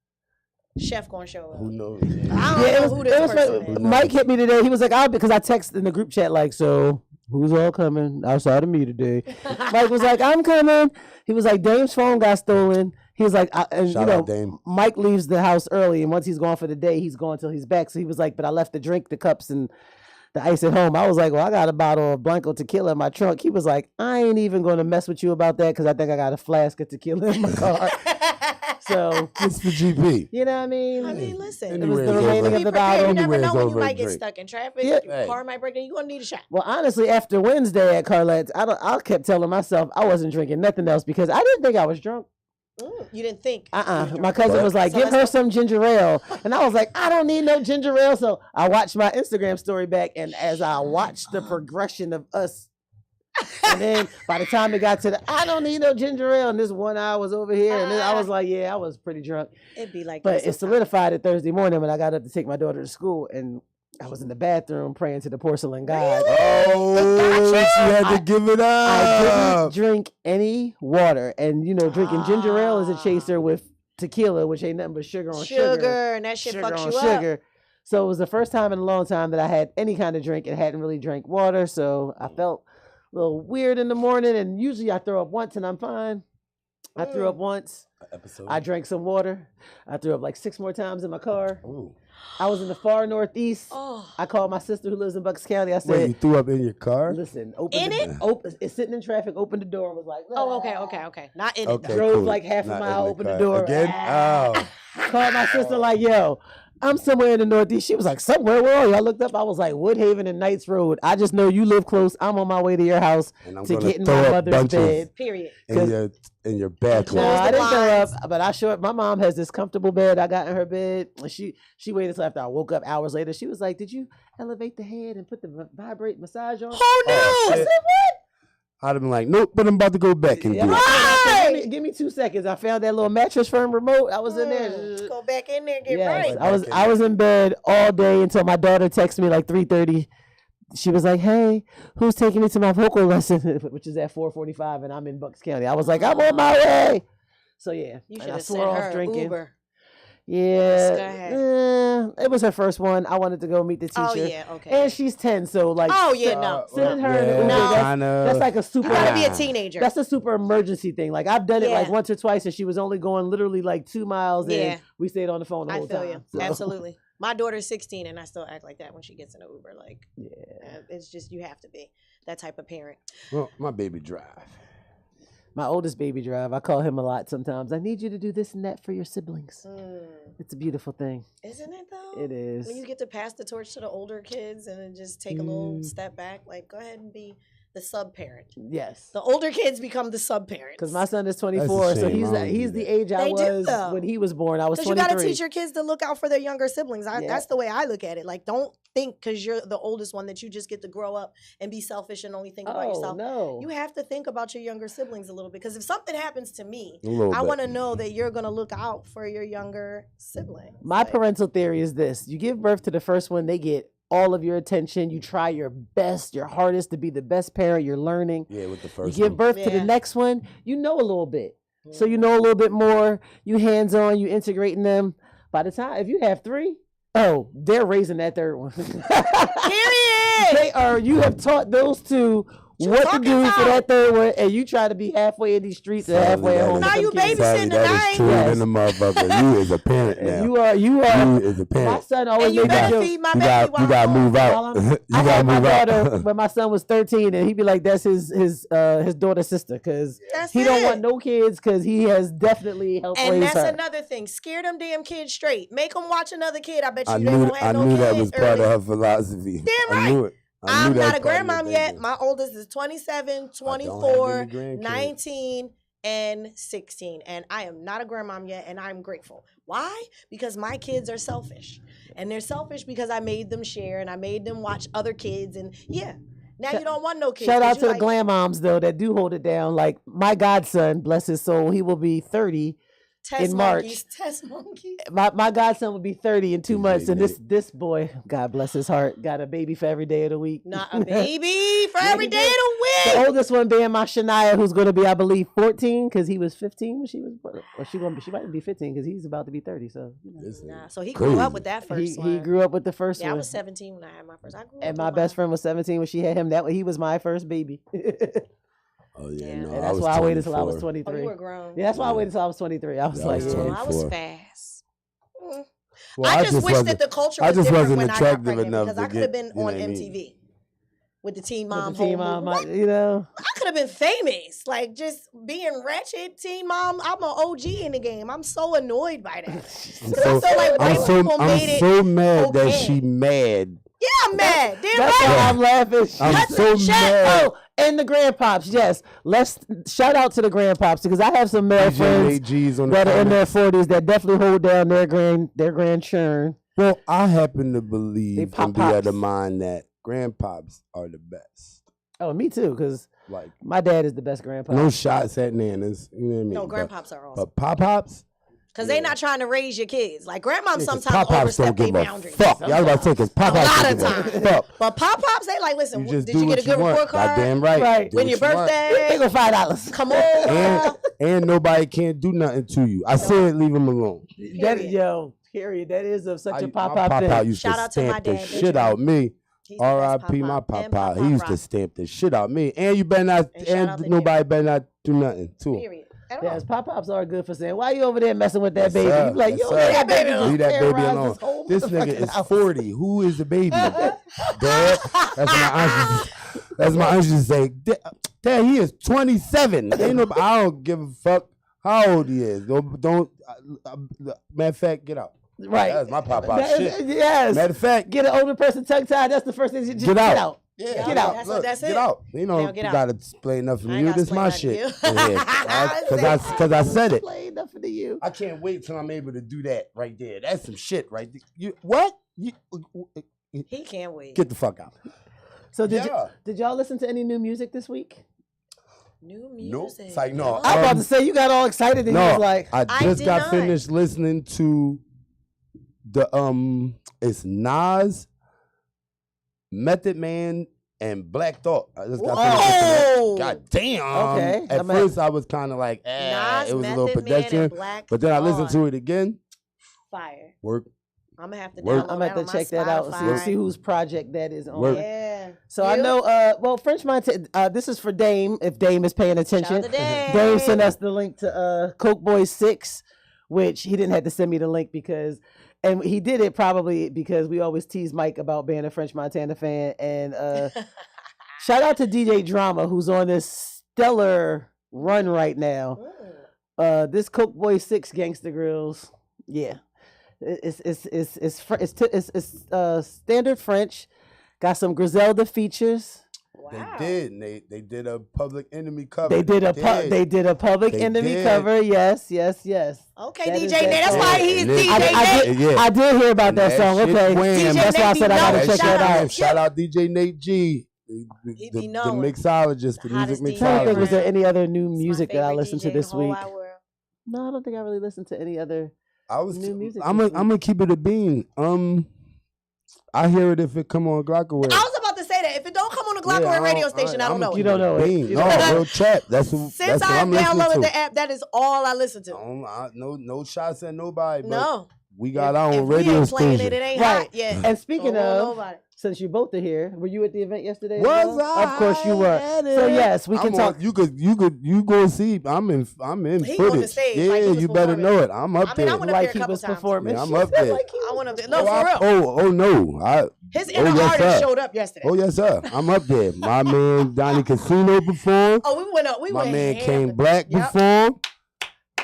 Chef gonna show Who up. knows? I don't Yeah, know who this person funny. is. Mike hit me today. He was like, because I texted in the group chat, like, so who's all coming outside of me today? Mike was like, I'm coming. He was like, Dame's phone got stolen. He was like, and Shout out, Dame. Mike leaves the house early, and once he's gone for the day, he's gone till he's back. So he was like, but I left the drink, the cups, and the ice at home. I was like, well, I got a bottle of Blanco tequila in my trunk. He was like, I ain't even going to mess with you about that because I think I got a flask of tequila in my car. So, It's the GP. you know what I mean? I mean, listen. It was Anywhere's the over. remaining Be of the prepared. bottle. You never Anywhere's know when you over a might get drink. stuck in traffic. Yeah. Your car might break down. You're gonna need a shot. Well, honestly, after Wednesday at Carlette's, I kept telling myself I wasn't drinking nothing else because I didn't think I was drunk. You didn't think. My cousin was like, So give let's her go- some ginger ale. And I was like, I don't need no ginger ale. So I watched my Instagram story back. And as I watched the progression of us, and then by the time it got to the, I don't need no ginger ale. And this one eye was over here. And then I was like, yeah, I was pretty drunk. It'd be like But this it sometimes. solidified it Thursday morning when I got up to take my daughter to school. And I was in the bathroom praying to the porcelain god. Oh, she had to give it I didn't up. drink any water. And, drinking ginger ale is a chaser with tequila, which ain't nothing but sugar on sugar. Sugar, and that shit Sugar fucks on you up. sugar. So it was the first time in a long time that I had any kind of drink and hadn't really drank water. So I felt a little weird in the morning. And usually I throw up once and I'm fine. I threw up once. Episode. I drank some water. I threw up like 6 more times in my car. Ooh. I was in the far northeast. Oh, I called my sister who lives in Bucks County. I Wait, said, you threw up in your car? listen, open In the, open, it's sitting in traffic, opened the door and was like, oh, okay. Not in it. Okay, Though. Drove cool. like half a Not mile, in opened the car. door. Again? Oh. Called my sister like, yo, I'm somewhere in the Northeast. She was like, somewhere? Where are you? I looked up. I was like, Woodhaven and Knights Road. I just know you live close. I'm on my way to your house And I'm to gonna get in throw my up mother's bunches bed. Period. in your bathroom. No, Close the I didn't throw blinds. up, but I showed my mom has this comfortable bed. I got in her bed. And she waited until after I woke up hours later. She was like, did you elevate the head and put the vibrate massage on? Who Oh, knew? I shit. said, what? I'd have been like, nope, but I'm about to go back and Yeah, do it. I said, give me 2 seconds. I found that little mattress firm remote. I was in Let's there. go back in there and get Yes, right. I was in bed all day until my daughter texted me like 3:30. She was like, "Hey, who's taking me to my vocal lesson?" Which is at 4:45, and I'm in Bucks County. I was like, "I'm on my way." So yeah, You and should I have swore sent off her drinking. Uber. Yeah, Go ahead. it was her first one. I wanted to go meet the teacher. Oh yeah, okay. And she's 10, so like. Oh yeah, no. Sending her in the Uber, that's like a super. You gotta be a teenager. That's a super emergency thing. Like I've done it like Yeah. once or twice, and she was only going literally like 2 miles, Yeah. and we stayed on the phone the I whole feel time. you. So. Absolutely. My daughter's 16, and I still act like that when she gets in an Uber. Like, Yeah. it's just you have to be that type of parent. Well, my baby drive. My oldest baby drive. I call him a lot sometimes. I need you to do this and that for your siblings. It's a beautiful thing. Isn't it though? It is. When you get to pass the torch to the older kids and then just take a little step back, like go ahead and be the sub parent. Yes. The older kids become the sub parents. Because my son is 24, so shame. he's I don't he's do the that. age I They do, was though. when he was born. I was Because you 23. got to teach your kids to look out for their younger siblings. Yeah. That's the way I look at it. Like, don't think because you're the oldest one that you just get to grow up and be selfish and only think about yourself. No. You have to think about your younger siblings a little bit. Because if something happens to me, A little I bit. want to know that you're going to look out for your younger sibling. My parental theory is this: you give birth to the first one, they get all of your attention. You try your best, your hardest to be the best parent. You're learning. Yeah, with the You first give one. birth to the Yeah. next one, you know a little bit. So you know a little bit more. You hands on, you integrating them. By the time, if you have 3, oh, they're raising that third one. Period. They are. You have taught those two you what to talking do for about? that third one, and you try to be halfway in these streets and halfway at home. Now with you them kids. babysitting Sadly, that tonight. is true Yes. than the motherfucker. You is a parent now. You are. You is a My parent. son always And you made that better joke. feed my You baby got while you got to I'm move gone. out. You I got had to my move daughter out. when my son was 13, and he'd be like, "That's his daughter's sister," because That's he don't it. want no kids, because he has definitely helped And raise that's her. another thing. Scare them damn kids straight. Make them watch another kid. I bet you I they knew won't I have no knew that kid was part early. of her philosophy. Damn I knew it. I I'm knew that not a was part of her grandmom yet. thinking. My oldest is 27, have 24, any grandkids. 19, and 16. And I am not a grandmom yet, and I'm grateful. Why? Because my kids are selfish. And they're selfish because I made them share and I made them watch other kids. And yeah, now you don't want no kids. Shout 'cause out you to the like, glam moms though that do hold it down. Like my godson, bless his soul, he will be 30. Test in March. monkeys. Test monkeys. My godson will be 30 in 2 He's months, and made this boy, God bless his heart, got a baby for every day of the week. Not a baby for Yeah, every he day of did. the The week. oldest one being my Shania, who's going to be, I believe, 14 because he was 15 when she was, or she might be 15 because he's about to be 30. So you know. This Nah, is so he crazy. grew up with that first one. He grew up with the first Yeah, I one. was 17 when I had my first. I grew up And my with best friend was 17 when she had him. That he was my first baby. Oh yeah, Yeah. no. And that's was why I waited till I was 24. Oh, you 23. were grown. Yeah, that's why I Yeah. waited till I was 23. I was Yeah, I like, was yeah. I was 24. fast. Mm. Well, I just wish wasn't- that the culture I was just different wasn't when I got attractive pregnant enough because to I could have get- been you know on what I mean? MTV with the Teen With Mom. the Teen whole Mom, movie. you know. I could have been famous, like just being wretched. Teen Mom, I'm an OG in the game. I'm so annoyed by that. I'm 'Cause I feel like white people made it. so mad that okay. she mad. Yeah, I'm mad. Damn That's right. why I'm laughing. I'm Shut so the- mad. Oh, and the grandpops, yes. Let's shout out to the grandpops because I have some male friends DJs on the that are in their comments. 40s that definitely hold down their grandchildren. Well, I happen to They believe pop and be of the pops. mind that grandpops are the best. Oh, me too, because Like my dad is the best grandpa. no shots at nanas. You know what I mean? No, But- grandpops are awesome. But pop-pops? Because they not trying to raise your kids. Like grandmoms sometimes Pop-pops overstep don't their give a boundaries. fuck. Y'all about to take his pop-pops. lot don't of give a times. Fuck. But pop-pops, they like, listen, You just did do you get what a good you want. report card? Goddamn right. Right. Do When what your you want. They birthday? go $5. Come on. And nobody can't do nothing to you. I said leave him alone. That, Period. yo, period. That is of such a My pop-pop pop-out thing. used Shout to out to my stamp the dad, shit Benjamin. out me. He's the best R.I.P. my pop-up and pop-out. He pop-pop used to rock. stamp the shit out me. And you better not, And shout out and to nobody better not do nothing to him. Period. At all. Yes, pop-pops are good for saying, why you over there messing with that Yes, baby? sir. You be like, Yes, yo, sir. that baby Leave just that baby terrorized alone. This, whole This nigga motherfucking is house. 40. Who is the baby? Dad? That's my aunt used to say. Dad, he is 27. Ain't no, I don't give a fuck how old he is. Don't matter of fact, get out. Right. That's my pop-out That is- shit. Yes. Matter of fact, Get an older person tongue-tied. That's the first thing you just Get out. Yeah, Yeah, get out. that's Get it. out. You know, Now get you out. gotta explain nothing I to ain't you. gotta This my explain shit. nothing to you. Because I said it. Play nothing to you. I can't wait till I'm able to do that right there. That's some shit right there. You what? You He can't wait. get the fuck out. So Yeah. did y'all listen to any new music this week? New Nope. music. It's like, no, I'm about to say you got all excited and you No, was like, I I just did got not. finished listening to the it's Nas, Method Man, and Black Thought. I just got finished listening to Whoa! that. God damn. Okay. At I'm at- first I was kind of like, Nas, it was a Method little Man, and pedestrian. Black But then I listened Thought. to it again. Fire. Work. I'm gonna have to. Work. download I'm gonna have to check that out. See whose project that is on. Work. Yeah. So I know. Well, French Montana. This is for Dame. If Dame is paying attention, Shout out to Dame. Dame sent us the link to Coke Boys 6, which he didn't have to send me the link because, and he did it probably because we always tease Mike about being a French Montana fan. And shout out to DJ Drama, who's on this stellar run right now. This Coke Boys 6 Gangsta Grills, yeah. It's standard French. Got some Griselda features. Wow. They did a Public Enemy cover. They did a Public Enemy cover. Yes. Okay, That DJ is Nate. That's why he's DJ Nate. I did hear about that song. Okay, DJ that's why I said I gotta check that out. Shout out DJ Nate G. He The be knowing. mixologist, the Hottest music DJ I don't think, mixologist. was there any other new It's my music that I favorite listened DJ to in the this whole week? wide world. No, I don't think I really listened to any other. New music I'm this gonna keep it a bean. I hear it if it come on Glockaway. I was about to say that if it don't come on the Glockaway radio station, I don't know. You don't know it. No, real chat. That's what Since I I'm listening downloaded to. the app, that is all I listen to. No shots at nobody. But No, we got our if own we radio ain't playing station. it ain't Right. hot yet. And speaking Don't of, know nobody. since you both are here, were you at the event yesterday? as Was well? I? Of course you were. So yes, we can talk. You go see. I'm in He on the footage. stage, Yeah, like he was you better performing. know it. I'm up I mean, there. I went up Like there a he couple was times. performing. Yeah, I'm She up said there. like he I was- went up there. No, for real. Oh no. His inner yes, artist sir. showed up yesterday. Oh yes, sir. I'm up there. My man Donnie Casino performed. Oh, we went up. We My went man ham. King Black Yep. performed.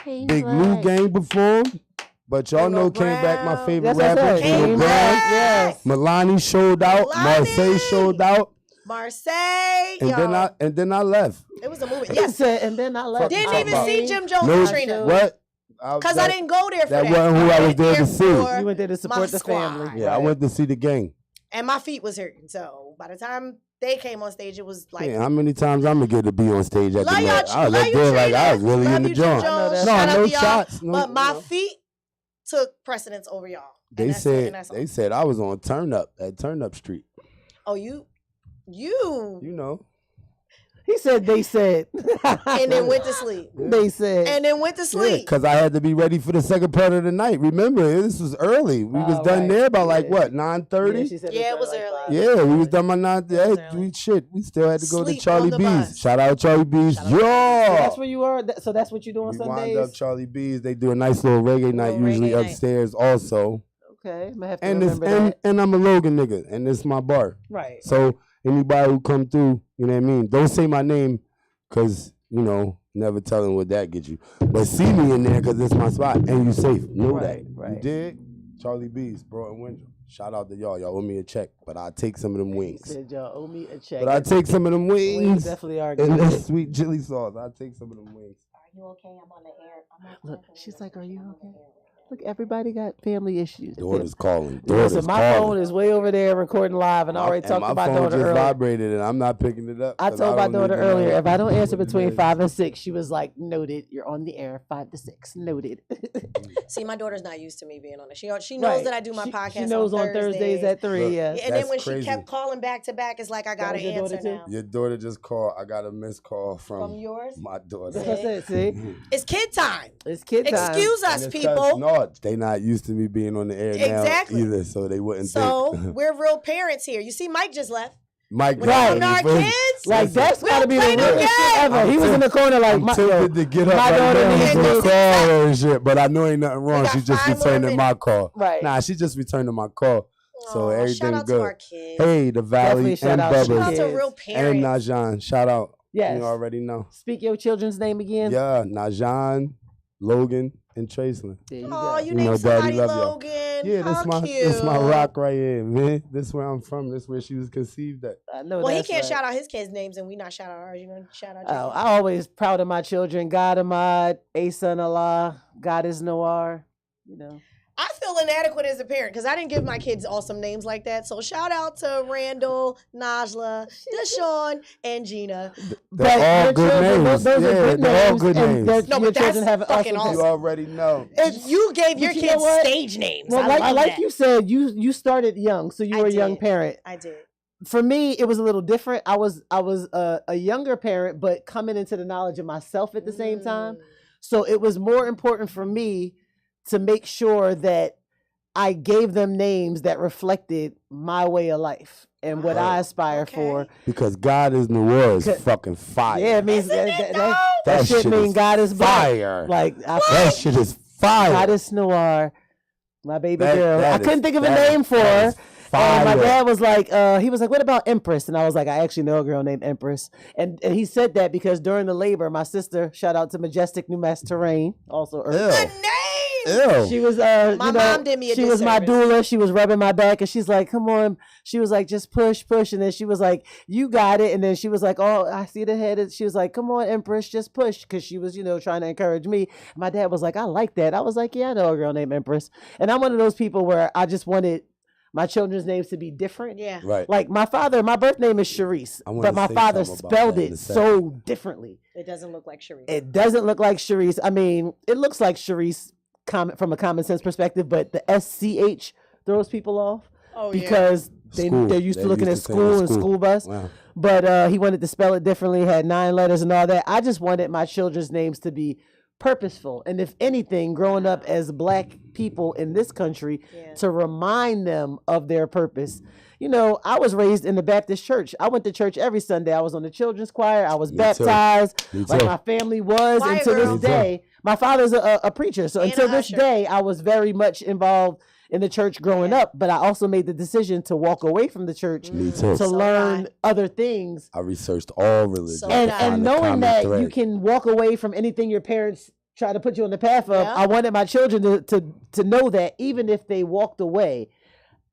Big Lou Gang performed. But y'all King know O'Brown. King Black, my favorite That's what I rapper. said. King King O'Brown. Black. Yes. Milani showed out. Milani. Marseille showed out. Marseille. And y'all. then I left. It was a movie. He Yes. said, and then I left. Didn't Talk even about- see Jim Jones No, and Katrina. what? Because I didn't go there for that. that wasn't who I was there to see. for You went there to support my the squad. family. Yeah, I went to see the gang. And my feet was hurting. So by the time they came on stage, it was like, Yeah, how many times I'm gonna get to be on stage at love the y'all, Met? I was love up you, there like I was Trina. really Love in the you, Jim joint. Jones. that. Shout No, out no to y'all. shots. No, But my no. feet took precedence over y'all. And They that's it, and said that's all. they said I was on Turn Up at Turn Up Street. Oh, you, You know. He said, they said. and then went to sleep. They said. And then went to Yeah, sleep. because I had to be ready for the second part of the night. Remember, this was early. We was Oh, done right. there by like Yeah. what, Yeah, 9:30? she said Yeah, it was like early. 5. Yeah, we was done by 9. That was Hey, early. we still had to go Sleep to Charlie on the B's. bus. Shout out Charlie B's. Shout out to Yeah. That's where you are. So that's what you do on We Sundays. wind up Charlie B's. They do a nice little reggae night Little usually reggae night. upstairs also. Okay, I'm gonna have to And this remember that. and I'm a Logan nigga, and this my bar. Right. So anybody who come through, you know what I mean? Don't say my name, cause you know, never telling what that gets you. But see me in there, cause it's my spot, and you safe. Know Right, that. right. You dig? Charlie B's, bro, and Windham. Shout out to y'all. Y'all owe me a check, but I'll take some of them He wings. said y'all owe me a check. But I take some of them Wings wings definitely are and good. that sweet chili sauce. I take some of them wings. Are you okay? I'm on the air. Look, she's like, "Are you okay?" Look, everybody got family issues. Daughter's calling. Listen, Daughter's my calling. phone is way over there recording live, and I already talked my to my phone daughter just earlier. vibrated, and I'm not picking it up. I 'cause told my don't daughter even know earlier, if I don't answer what it between is. 5 and 6, she was like, "Noted, you're on the air 5 to 6. Noted." See, my daughter's not used to me being on it. She knows Right. that I do my She- podcast. She knows on Thursdays at 3. Look, Yeah. And then That's when crazy. she kept calling back to back, it's like I gotta was your daughter answer too? now. Your daughter just called. I got a missed call From yours? my daughter. That's what I said. See, It's kid time. it's kid time. Excuse And us, it's 'cause- people. No, they not used to me being on the air Exactly. now either, so they wouldn't So think. we're real parents here. You see, Mike just left. Mike, When it come to our kids, Like that's We'll gotta be the play the realest shit game. ever. He was in the corner like, I'm tempted to get up my right daughter now needs and to- call her and shit, but I know ain't nothing wrong. got She just 5 more returning my call. Right. Nah, she just returning my call. So Aw, everything shout out good. to our kids. Hey, the Definitely Valley shout and out to Shout out Bubba to kids. real and parents. Najan. Shout out. Yes. You already know. Speak your children's name again. Yeah, Najan, Logan, and Traceland. There you Oh, go. you You know, named Daddy somebody love y'all. Logan. Yeah, How cute. this my rock right here, man. This where I'm from. This where she was conceived at. I know Well, he that's can't right. shout out his kids' names, and we not shout out ours. You gonna shout out Oh, yours? I always proud of my children. God Ahmad, Asan Allah, God is Noir. You know. I feel inadequate as a parent because I didn't give my kids awesome names like that. So shout out to Randall, Najla, Deshaun, and Gina. They're all your good children, names. Those Yeah, are good they're all names. good and names. their- No, your but that's children have fucking awesome awesome. You already know. If you gave your But you know kids what? stage names, Well, I love like that. you said, you started young, so you I were a young did. parent. I did. For me, it was a little different. I was a younger parent, but coming into the knowledge of myself at the same time. Mm. So it was more important for me to make sure that I gave them names that reflected my way of life and what I aspire for. Because God is Noir is fucking fire. Yeah, it means that shit means God is fire. Black. Like that shit is fire. God is Noir, my baby girl. I couldn't think of a name for her. And my dad was like, he was like, what about Empress? And I was like, I actually know a girl named Empress. And he said that because during the labor, my sister, shout out to Majestic New Mass Terrain, also Earth. Ew. She was, my mom did me a she was my doula. She was rubbing my back and she's like, come on. She was like, just push. And then she was like, you got it. And then she was like, oh, I see the head. She was like, come on, Empress, just push. Cause she was, trying to encourage me. My dad was like, I like that. I was like, yeah, I know a girl named Empress. And I'm one of those people where I just wanted my children's names to be different. Yeah. Right. Like my birth name is Sharice, but my father spelled it so differently. It doesn't look like Sharice. It doesn't look like Sharice. I mean, it looks like Sharice from a common sense perspective, but the SCH throws people off because they're used to looking at school and school bus. Wow. But he wanted to spell it differently, had 9 letters and all that. I just wanted my children's names to be purposeful. And if anything, growing up as Black people in this country, to remind them of their purpose. I was raised in the Baptist church. I went to church every Sunday. I was on the children's choir. I was baptized. Like my family was. Choir until girl. this day. My father's a preacher. So And until a this usher. day, I was very much involved in the church growing up. But I also made the decision to walk away from the church Me too. to learn other things. I researched all religions. So And, did I. and knowing that you thread. can walk away from anything your parents try to put you on the path of, Yeah. I wanted my children to know that even if they walked away,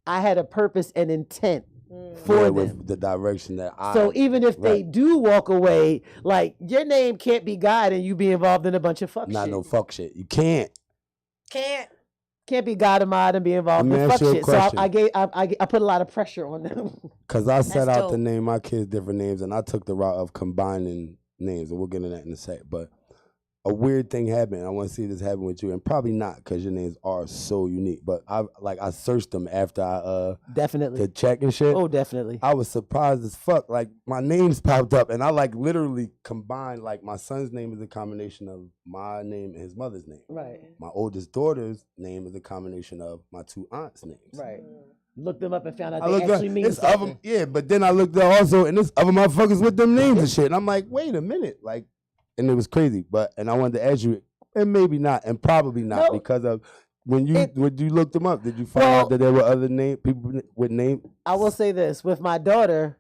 I had a purpose and intent for them. with the direction that I. So even if they Right. do walk away, like your name can't be God and you be involved in a bunch of fuck not shit. no fuck shit. You can't. Can't be God and Mod and be involved Let me in fuck ask you a shit. So question. I put a lot of pressure on them. Cause I set That's out to dope. name my kids different names, and I took the route of combining names, and we'll get into that in a sec. But a weird thing happened. I want to see this happen with you, and probably not, because your names are so unique. But I searched them after I Definitely. to check and shit. Oh, definitely. I was surprised as fuck. Like my names popped up, and I literally combined. Like my son's name is a combination of my name and his mother's name. Right. My oldest daughter's name is a combination of my 2 aunts' names. Right. Looked them up and found out I they looked actually up, mean it's other, something. yeah, but then I looked up also, and there's other motherfuckers with them names and shit. And I'm like, wait a minute, and it was crazy. But I wanted to ask you, and maybe not, and probably not, No. because of when you looked them up, did you find out that there were other people with names? I will say this with my daughter,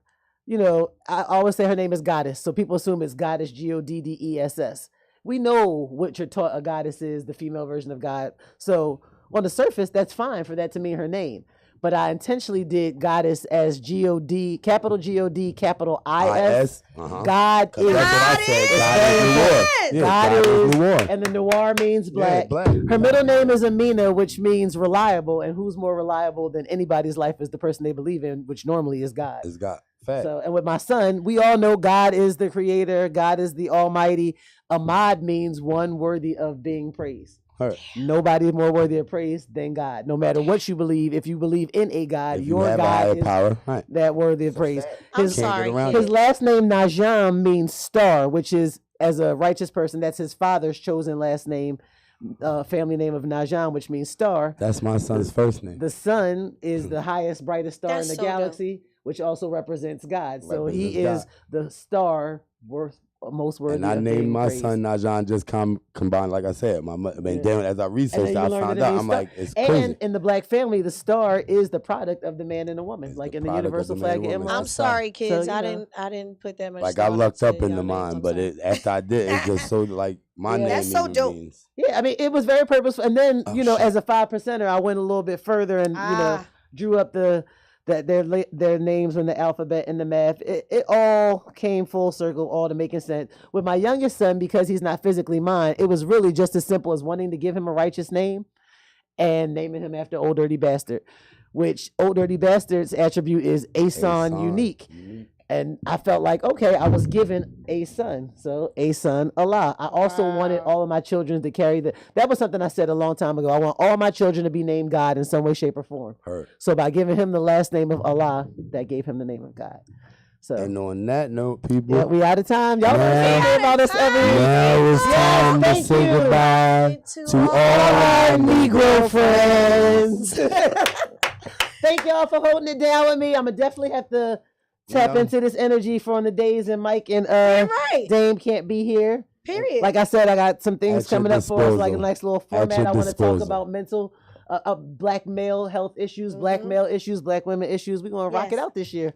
I always say her name is Goddess. So people assume it's Goddess, Goddess. We know what you're taught a goddess is, the female version of God. So on the surface, that's fine for that to mean her name. But I intentionally did Goddess as G-O-D, capital G-O-D, capital I-S. God is. That's what I said. God is Noir. Yeah, God God is, is Noir. and the Noir means black. Yeah, black. Her middle name is Amina, which means reliable. And who's more reliable than anybody's life is the person they believe in, which normally is God. It's God. Fact. So, and with my son, we all know God is the creator. God is the almighty. Ahmad means one worthy of being praised. Her. Nobody is more worthy of praise than God. No matter what you believe, if you believe in a God, If you your have a God higher is power, right. that worthy of praise. I'm His, Can't get sorry. around kid. his last name Najam means star, which is, as a righteous person, that's his father's chosen last name, family name of Najam, which means star. That's my son's first name. The sun is the highest, brightest star That's in the so dope. galaxy, which also represents God. So he Represents is the star most worthy. And I of named being my praised. son Najan, just combined, like I said. And then as I And researched, then I you learn found that out. it I'm means like, star. it's crazy. And in the black family, the star is the product of the man and the woman, It's like the in the product of universal the man and flag. woman. Emma. I'm sorry, kids. So, I didn't put that much. Like I thought looked up into into y'all mine, names. but I'm sorry. after I did, it's just so my Yeah. name That's so even dope. means. Yeah, I mean, it was very purposeful. And then, Oh, as a 5%er, I went a little bit further and, drew up their names in the alphabet and the math. It all came full circle, all to making sense. With my youngest son, because he's not physically mine, it was really just as simple as wanting to give him a righteous name and naming him after Old Dirty Bastard, which Old Dirty Bastard's attribute is Asan unique. And I felt like, okay, I was given a son. So a son, Allah. I also wanted all of my children to carry that was something I said a long time ago. I want all my children to be named God in some way, shape, or form. Heard. So by giving him the last name of Allah, that gave him the name of God. So. And on that note, people, Yeah, we out of time. Y'all Now- about us every week. now it's time to thank say you. goodbye to all Our our Negro friends. Thank y'all for holding it down with me. I'm gonna definitely have to tap into this energy from the days and Mike and Right. Dame can't be here. Period. Like I said, I got some things At your coming up for us, like a disposal. nice little At format. your I want to talk disposal. about mental, black male health issues, black male issues, black women issues. We're gonna rock it Yes. out this year.